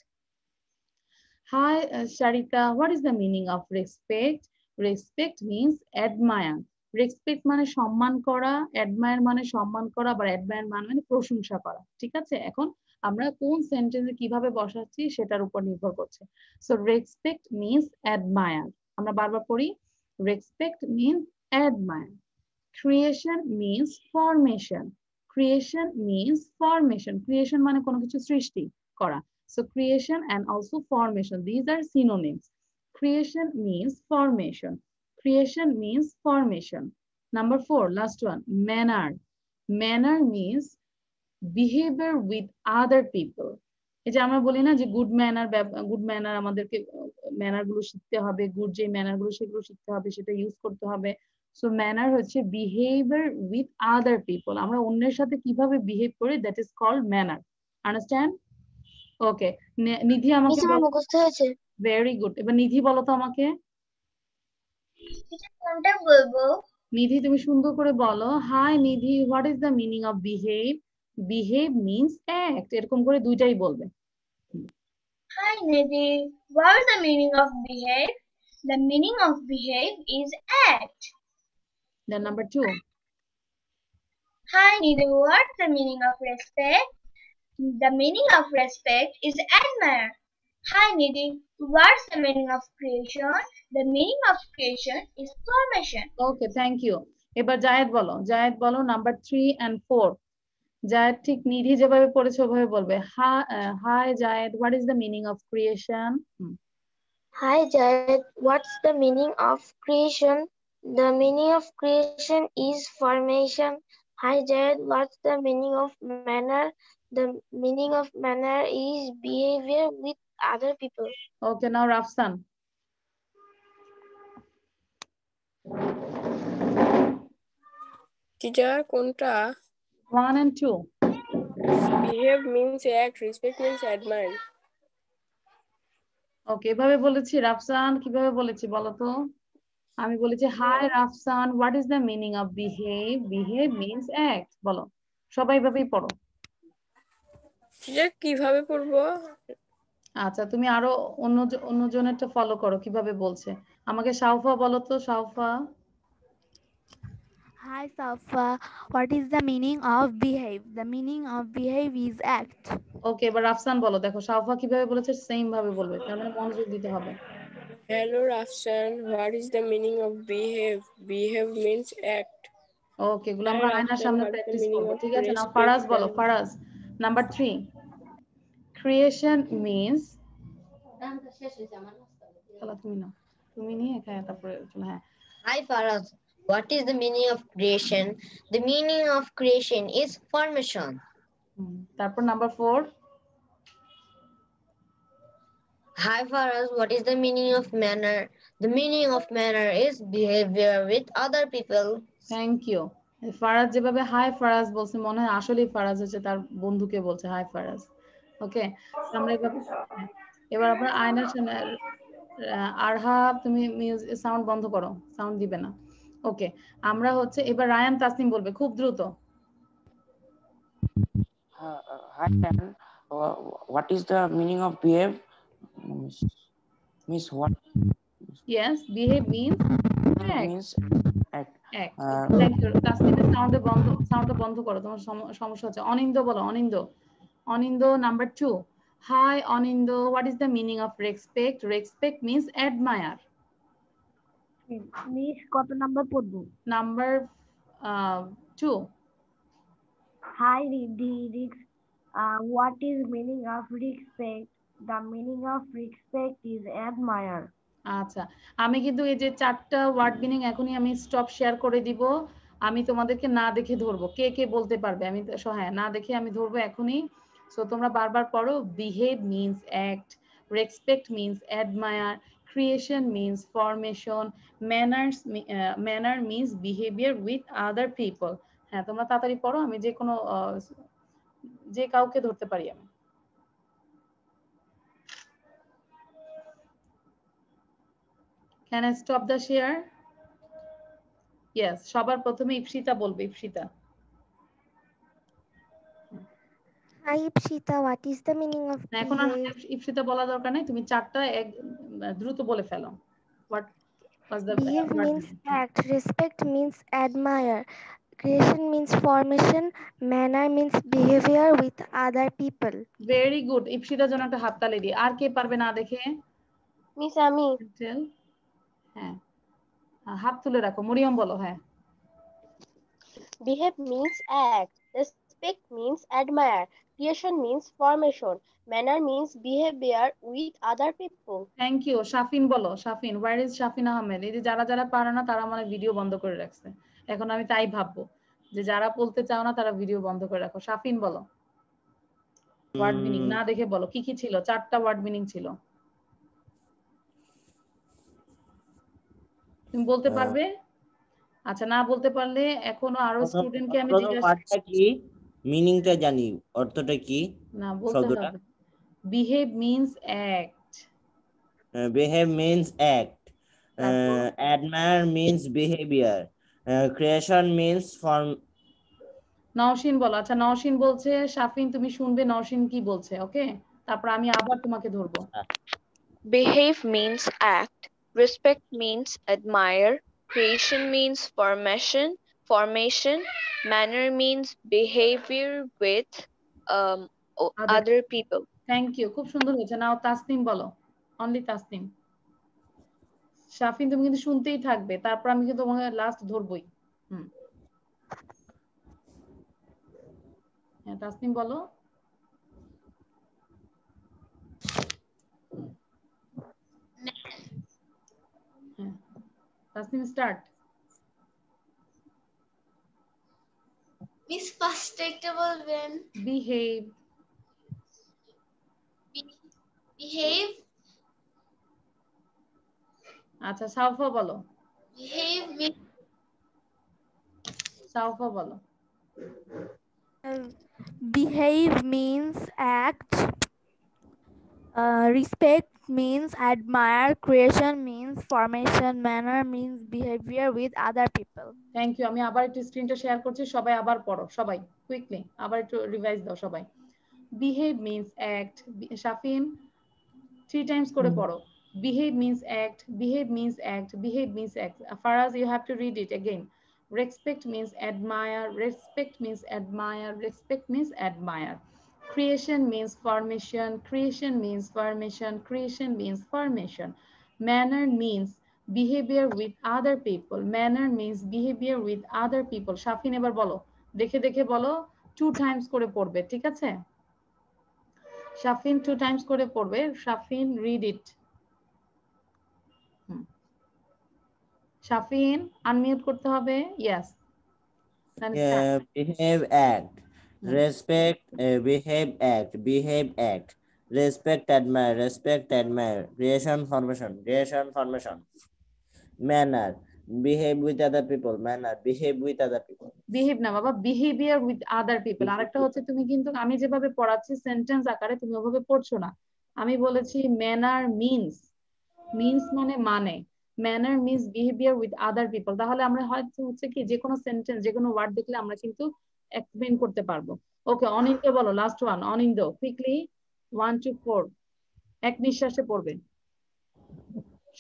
Hi Sharika, what is the meaning of respect? Respect means admire. Respect মানে সম্মান করা, admire মানে সম্মান করা, আবার admire মানে প্রশংসা করা। ঠিক আছে, এখন আমরা কোন সেন্টেন্সে কিভাবে বসাচ্ছি সেটার উপর নির্ভর করছে। So respect means admire. আমরা বারবার পড়ি, respect means admire. Creation means formation. Creation means formation. Creation মানে কোনো কিছু সৃষ্টি করা। So creation and also formation, these are synonyms. Creation means formation. Creation means formation. Number 4, last one, manner. Manner means behavior with other people. এই যে আমরা বলি না যে গুড ম্যানার, আমাদেরকে ম্যানার গুলো শিখতে হবে, গুড যে ম্যানার গুলো সেগুলো শিখতে হবে, সেটা ইউজ করতে হবে। সো ম্যানার হচ্ছে বিহেভিয়ার উইথ আদার পিপল, আমরা অন্যের সাথে কিভাবে বিহেভ করি, that is called manner. Understand? Okay, Nidhi আমাকে মুখস্থ হয়েছে, ভেরি গুড। এবার নিধি বলো তো আমাকে, কোনটা বলবো? নিধি তুমি সুন্দর করে বলো, hi Nidhi, what is the meaning of behave? Behave means act, এরকম করে দুইটাই বলবে। Hi Nidhi, what is the meaning of behave? The meaning of behave is act. Then number 2. Hi Nidhi, what's the meaning of respect? The meaning of respect is admire. Hi Nidhi, what's the meaning of creation? The meaning of creation is formation. Okay, thank you. এবার জায়েদ বলো, জায়েদ বলো নাম্বার 3 and 4. জায়েদ ঠিক নিধি যেভাবে পড়েছে ওভাবে বলবে। Hi Zayed, what is the meaning of creation? Hi Jayed, what's the meaning of creation? The meaning of creation is formation. Hi Jayed, what's the meaning of manner? The meaning of manner is behavior with other people. Okay, now Rafsan. Teacher, কোনটা? 1 and 2. Behave means act, respect means admire. ওকে, এভাবে বলেছি। রাফসান কিভাবে বলেছি বলো তো? আমি বলেছি hi Rafsan, what is the meaning of behave? Behave means act. বলো, সবাই এভাবেই পড়ো। কিভাবে পড়বো? আচ্ছা, তুমি আরো অন্যজনেরটা ফলো করো কিভাবে বলছে। আমাকে শাওফা বলো তো, শাওফা। Hi Safa, what is the meaning of behave? The meaning of behave is act. ওকে, এবার রাফসান বলো। দেখো শাওফা কিভাবে বলেছে সেম ভাবে বলবে, তার মানে মনোযোগ দিতে হবে। Hello Rafsan, what is the meaning of behave? Behave means act. ওকে, এগুলো আমরা আয়নার সামনে প্র্যাকটিস করব, ঠিক আছে? নাও ফারাজ বলো, ফারাজ নাম্বার 3। ক্রিয়েশন মিন্স, তুমি নিয়ে এখানে তারপরে হ্যাঁ। Hi Faraz, what is the meaning of creation? The meaning of creation is formation. তারপর number 4। Hi Faraz, what is the meaning of manner? The meaning of manner is behavior with other people. Thank you. Faraz যেভাবে হাই ফারাজ বলছে, মনে হয় আসলেই ফারাজ হচ্ছে তার বন্ধুকে বলছে হাই ফারাজ। ওকে, আমরা এবার আমরা আয়নার সামনে, আরহা তুমি সাউন্ড বন্ধ করো, সাউন্ড দিবে না। ওকে, আমরা হচ্ছে এবার রায়ান তাসনিম বলবে খুব দ্রুত। Hi, what is the meaning of behave? Miss what? Yes, behave means act. Means act. Thank you. তাসনিমের সাউন্ড বন্ধ করো, তোমার সমস্যা হচ্ছে। অনিন্দ বলো, Anindo. Anindo number 2। Hi Onindo, what is the meaning of respect? Respect means admire. Miss কত নাম্বার পড়বো? Number 2. Hi, what is meaning of respect? The meaning of respect is admire. আচ্ছা, আমি কিন্তু এই যে 4টা ওয়ার্ড মিনিং এখনই আমি স্টপ শেয়ার করে দিব। আমি তোমাদেরকে না দেখে ধরবো, কে কে বলতে পারবে? আমি হ্যাঁ, না দেখে আমি ধরবো এখনই। সো তোমরা বারবার পড়ো। Behave means act, respect means admire, creation means formation, manner means behaviour with other people. হ্যাঁ, তোমরা তাড়াতাড়ি পড়ো, আমি যে কোনো যে কাউকে ধরতে পারি আমি। Can I stop the share? Yes, সবার প্রথমে ইপসিতা বলবে। Ipsita. Hi Ipshita, what is the meaning of এখন আর behave? ইপসিতা বলা দরকার নাই, তুমি 4টা দ্রুত বলে ফেলো। What was the Behave word means meaning? act, respect means admire, creation means formation, manner means behavior with other people. Very good. ইপসিতার জন্য একটা হাততালি দিই। আর কে পারবে না দেখে? মিস আমি। হ্যাঁ, হাত তুলে রাখো। মরিয়ম বলো। হ্যাঁ। Behave means act, respect means admire, creation means formation, manner means behavior with other people. Thank you. Shafin বলো। Shafin, where is Shafin Ahmed? এই যে যারা যারা পারে না তারা মানে ভিডিও বন্ধ করে রাখছে। এখন আমি তাই ভাববো যে যারা বলতে চাও না তারা ভিডিও বন্ধ করে রাখো। শাফিন বলো। ওয়ার্ড মিনিং না দেখে বলো কি কি ছিল। 4টা ওয়ার্ড মিনিং ছিল। তুমি বলতে পারবে? আচ্ছা, না বলতে পারলে এখনো আরো স্টুডেন্টকে আমি জিজ্ঞাসা কি মিনিংটা জানি, অর্থটা কি? না বলতে হবে। Behave means act. Behave means act. Admire means behavior. Creation means form. Nowshin বলো। আচ্ছা, নওশিন বলছে। শাফিন তুমি শুনবে নওশিন কি বলছে, ওকে? তারপর আমি আবার তোমাকে ধরবো। Behave means act. Respect means admire. Creation means formation. Manner means behavior with other people. Thank you, খুব সুন্দর হয়েছে। নাও তাসনিম বলো। অনলি তাসনিম। শাফিন তুমি কিন্তু শুনতেই থাকবে, তারপর আমি কিন্তু তোমাকে লাস্ট ধরবই। হ্যাঁ, তাসনিম বলো। হ্যাঁ, তাসনিম স্টার্ট। মিস ফার্স্ট একটা বলবেন। বিহেভ। বিহেভ। আচ্ছা, সাউফা বলো। Behave means. সাউফা বলো। Behave means act, respect means admire, creation means formation, manner means behavior with other people. Thank you. আমি আবার একটু স্ক্রিনটা শেয়ার করছি, সবাই আবার পড়ো। সবাই কুইকলি আবার একটু রিভাইজ দাও সবাই। Behave means act. Shafin 3 Times করে পড়ো। Behave means act, behave means act, behave means act. Faraz, you have to read it again. Respect means admire, respect means admire, respect means admire. Creation means formation, creation means formation, creation means formation. Manner means behavior with other people, manner means behavior with other people. Shafin এবার বলো, দেখে দেখে বলো, 2 টাইমস করে পড়বে, ঠিক আছে? শাফিন 2 টাইমস করে পড়বে। Shafin read it. Shafin unmute করতে হবে। Yes. Behave act. Respect behave act. Behave act. Respect admire. Respect admire. Creation formation. Manner behave with other people. Manner behave with other people. Behave না বাবা, বিহেভিয়ার উইথ আদার পিপল। আরেকটা হচ্ছে তুমি কিন্তু আমি যেভাবে পড়াচ্ছি সেন্টেন্স আকারে তুমি ওভাবে পড়ছো না। আমি বলেছি ম্যানার মিন্স মানে manner means behaviour with other people. তাহলে আমরা হয়তো হচ্ছে কি যে কোনো সেন্টেন্স যে কোনো ওয়ার্ড দেখলে আমরা কিন্তু এক্সপ্লেইন করতে পারবো। ওকে, অনিন্দ বলো last one. Anindo quickly 1 to 4 এক নিঃশ্বাসে পড়বে।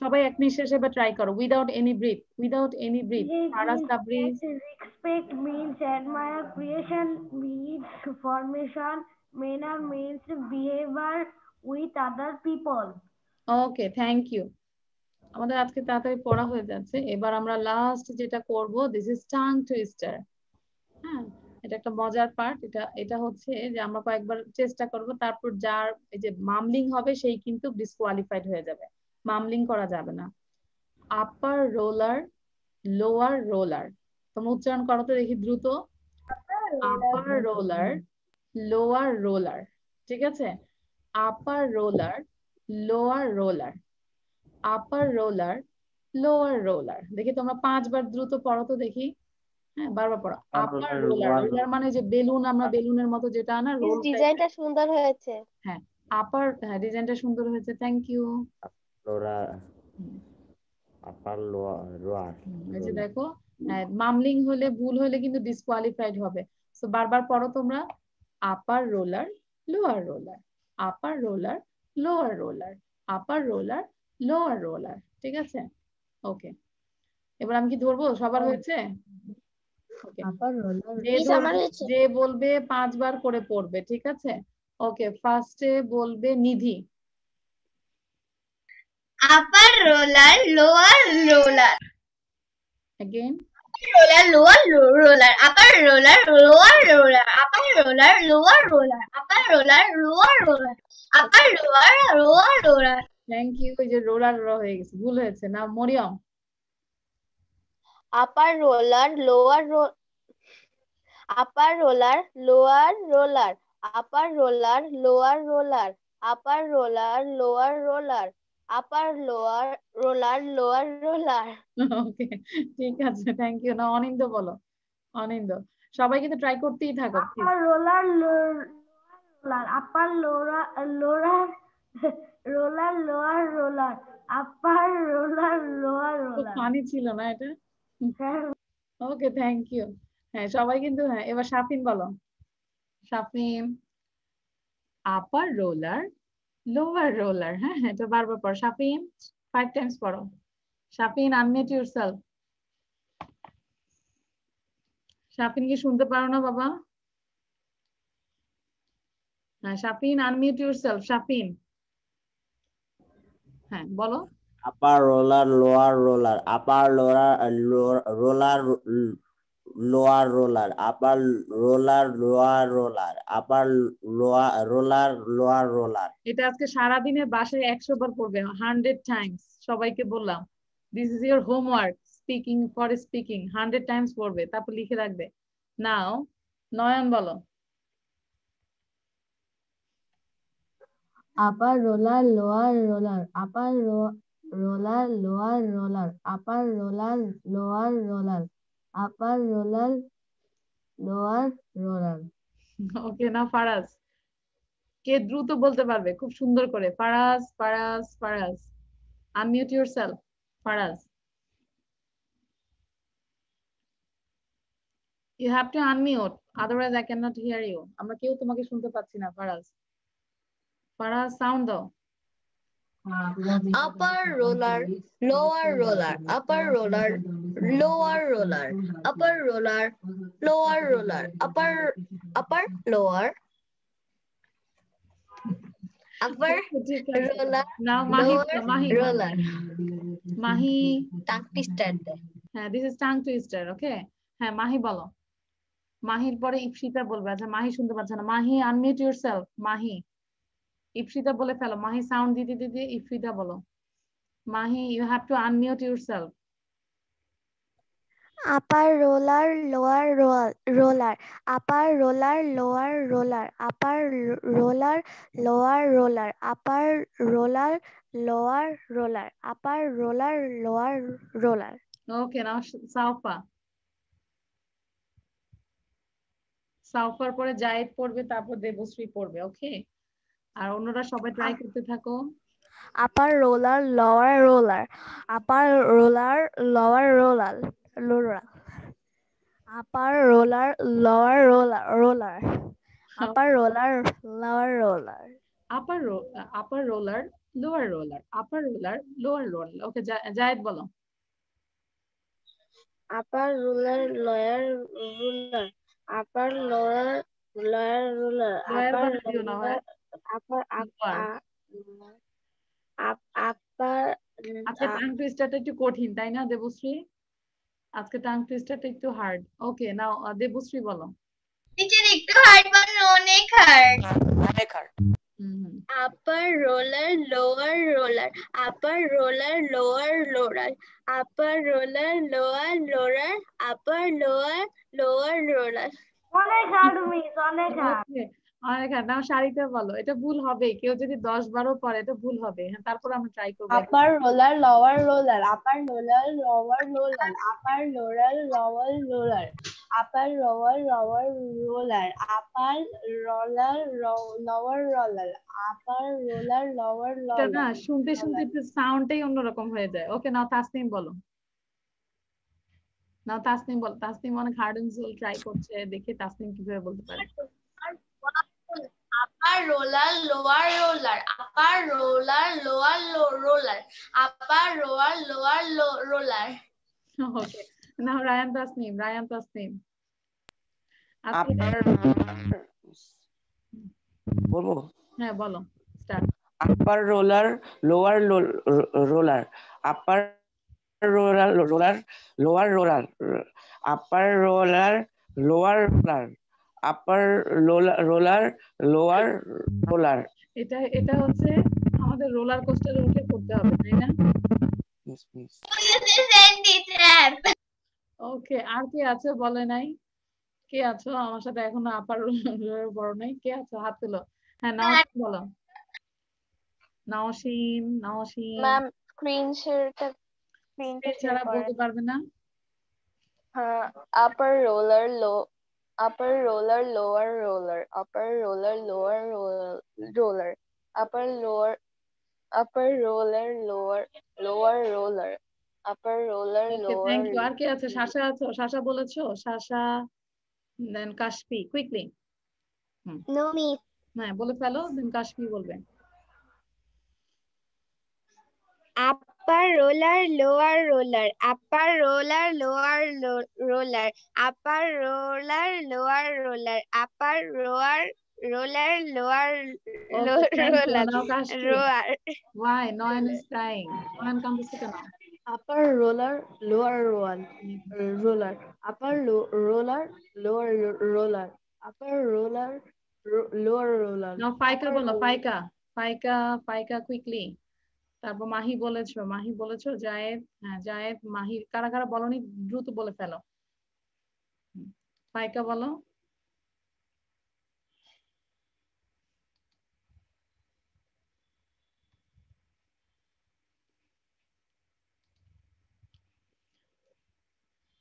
সবাই এক নিঃশ্বাসে এবার ট্রাই করো। Without any breath. Faraz Tabriz. Respect means admire, creation means formation, manner means behavior with other people. Okay, thank you. আমাদের আজকে তাড়াতাড়ি পড়া হয়ে যাচ্ছে। এবার আমরা লাস্ট যেটা করব, দিস ইজ টাং টুইস্টার। হ্যাঁ, এটা একটা মজার পার্ট। এটা হচ্ছে যে আমরা কয়েকবার চেষ্টা করব, তারপর যার এই যে মামলিং হবে সেই কিন্তু ডিসকোয়ালিফাইড হয়ে যাবে। মামলিং করা যাবে না। আপার রোলার, লোয়ার রোলার। তোমরা উচ্চারণ করো তো দেখি দ্রুত। আপার রোলার, লোয়ার রোলার। ঠিক আছে? আপার roller, lower roller, upper roller, lower roller. দেখি তোমরা 5 বার দ্রুত পড়ো তো দেখি। হ্যাঁ, বারবার পড়ো। আপার রোলার, রোলার মানে যে বেলুন, আমরা বেলুনের মতো যেটা না রোল। ডিজাইনটা সুন্দর হয়েছে। হ্যাঁ, আপার, হ্যাঁ ডিজাইনটা সুন্দর হয়েছে, thank you. Lower, upper lower. এই যে দেখো, মামলিং হলে, ভুল হলে কিন্তু ডিসকোয়ালিফাইড হবে। সো বারবার পড়ো তোমরা। আপার roller, lower roller, upper roller, lower roller, upper roller, lower roller. ঠিক আছে? ওকে, এবার আমি কি ধরবো? সবার হয়েছে? ওকে, যে বলবে 5 বার করে পড়বে। ঠিক আছে? ওকে, ফার্স্টে বলবে নিধি। Upper roller, lower roller. Again. Roller, lower roller. Upper roller, lower roller. Upper roller, lower roller. Upper roller, lower roller. Upper lower, lower roller. Thank you. এই যে রোলার হয়ে গেছে, ভুল হয়েছে না। Mariam. Upper roller, lower roller, upper roller, lower roller, upper roller, lower roller, upper roller, lower roller, upper lower roller, lower roller. Okay, ঠিক আছে, থ্যাংক ইউ। না, অনিন্দ বলো। অনিন্দ। সবাই কিন্তু ট্রাই করতেই থাকো। আপার roller, roller, upper lower roller, lower roller, upper roller, lower roller. Funny ছিল না এটা? ওকে, থ্যাংক ইউ। হ্যাঁ, সবাই কিন্তু, হ্যাঁ এবার শাফিন বলো। শাফিন। আপার রোলার, লোয়ার রোলার। হ্যাঁ, এটা বারবার পড়ো। শাফিন 5 টাইমস পড়ো। Shafin, unmute yourself. শাফিন কি শুনতে পারো না বাবা? হ্যাঁ, শাফিন, আনমিউট ইউরসেলফ। শাফিন, হ্যাঁ বলো। Upper roller, lower roller, upper roller, roller, lower roller, upper roller, lower roller, upper roller, lower roller. এটা আজকে সারাদিনে বাসায় 100 বার পড়বে, 100 টাইমস। সবাইকে বললাম, this is your homework. Speaking, for speaking 100 times পড়বে, তারপর লিখে রাখবে। নাও নয়ন বলো। Upper roller, lower roller, upper roller, lower roller, upper roller, lower roller, upper roller, lower roller. Okay, না ফারাজ, কে দ্রুত বলতে পারবে খুব সুন্দর করে? Faraz, Faraz, Faraz, unmute yourself. Faraz, you have to unmute, otherwise I cannot hear you. আমরা কেউ তোমাকে শুনতে পাচ্ছি না। ফারাজ, ফারাজ সাউন্ড দাও। Upper roller, lower roller, upper roller, lower roller, upper roller, lower roller, upper lower, upper roller, Now Mahi, lower roller. Mahi, tongue twister. হ্যাঁ, this is tongue twister. Okay, হ্যাঁ মাহি বলো। মাহির পরে ইপসিতা বলবে। আচ্ছা, মাহি শুনতে পাচ্ছে না। Mahi, unmute yourself. মাহি, ইপসিতা বলে ফেলো। মাহি সাউন্ড দিতে দিতে ইপসিতা বলো। Mahi, you have to unmute yourself. Upper roller, lower roller, upper roller, lower roller, upper roller, lower roller, upper roller, lower roller, upper roller, lower roller. Okay, now Saufa. সাউফার পরে জায়েদ পড়বে, তারপর দেবশ্রী পড়বে। ওকে, আর অন্যরা সবাই ট্রাই করতে থাকো। Upper roller, lower roller, upper roller, lower roller, roller, upper roller, lower roller, roller, upper roller, lower roller, upper roller, lower roller, upper roller, lower roller. ওকে, জায়েদ বলো। Upper roller, lower ruler, upper lower, lower ruler, upper upper upper আজকে টাং টুইস্টারটা একটু কঠিন তাই না দেবশ্রী? আজকে টাং টুইস্টারটা একটু হার্ড। ওকে নাও দেবশ্রী বলো। টিচার একটু হার্ড মানে অনেক হার্ড। অনেক hard. Upper roller, lower roller, upper roller, lower roller, upper roller, lower roller, upper lower, lower roller. অনেক হার্ড মিস, অনেক হার্ড। অনেক হার্ড। নাও সারিতে বলো। এটা ভুল হবে, কেউ যদি 10-12 পড়ে এটা ভুল হবে। হ্যাঁ তারপর আমরা ট্রাই করবো। Upper roller, lower roller, upper roller, lower roller, upper roller, lower roller, upper roller, lower roller, upper roller, lower roller, upper roller, lower এটা না roller. শুনতে শুনতে একটু সাউন্ডটাই অন্যরকম হয়ে যায়। ওকে নাও তাসনিম বলো। নাও তাসনিম বলো। তাসনিম অনেক হার্ড এন্ড সোল ট্রাই করছে, দেখি তাসনিম কিভাবে বলতে পারে। Upper roller, lower roller, upper roller, lower roller, upper roller, lower roller. ওকে নাও রায়ান তাসনিম, রায়ান তাসনিম। বলবো? হ্যাঁ বলো, start. Upper roller, lower roller, upper roller, lower roller, upper roller, lower roller, upper roller, lower roller. এটা হচ্ছে আমাদের রোলার কোস্টারে উঠে পড়তে হবে তাই না? ওকে আর কে আছে বলে নাই? কে আছো আমার সাথে এখনো আপার রোলারে বড় নাই? কে আছো হাত তুলো। হ্যাঁ নাওশিন বলো। নাওশিন, নাওশিন। ম্যাম স্ক্রিন শেয়ারটা ছাড়া বলতে পারবে না? হ্যাঁ, upper roller, upper roller, lower roller, upper roller, lower roller, upper roller, lower roller, upper roller, okay lower. Thank you. আর কে আছে? শাশা আছো? শাশা বলেছো? Shasha, then Kashfi, quickly. No miss. হ্যাঁ বলে ফেলো, দেন কাশফি বলবে। Upper roller, lower roller, upper roller, lower roller, upper roller, lower roller, upper roller, lower roller. Why? Noyan is crying. Noyan কাঁদছে কেন? Upper roller, lower roller, upper roller, lower roller, upper roller, lower roller. নাও ফাইকা বলো, ফাইকা, ফাইকা, ফাইকা কুইকলি। তারপর মাহি বলেছো, মাহি বলেছো, জায়েদ, হ্যাঁ জায়েদ, মাহি, কারা কারা বলনি দ্রুত বলে ফেলো। ফাইকা বলো।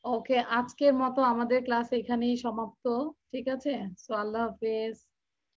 ওকে আজকের মতো আমাদের ক্লাস এখানেই সমাপ্ত। ঠিক আছে, সো আল্লাহ হাফেজ।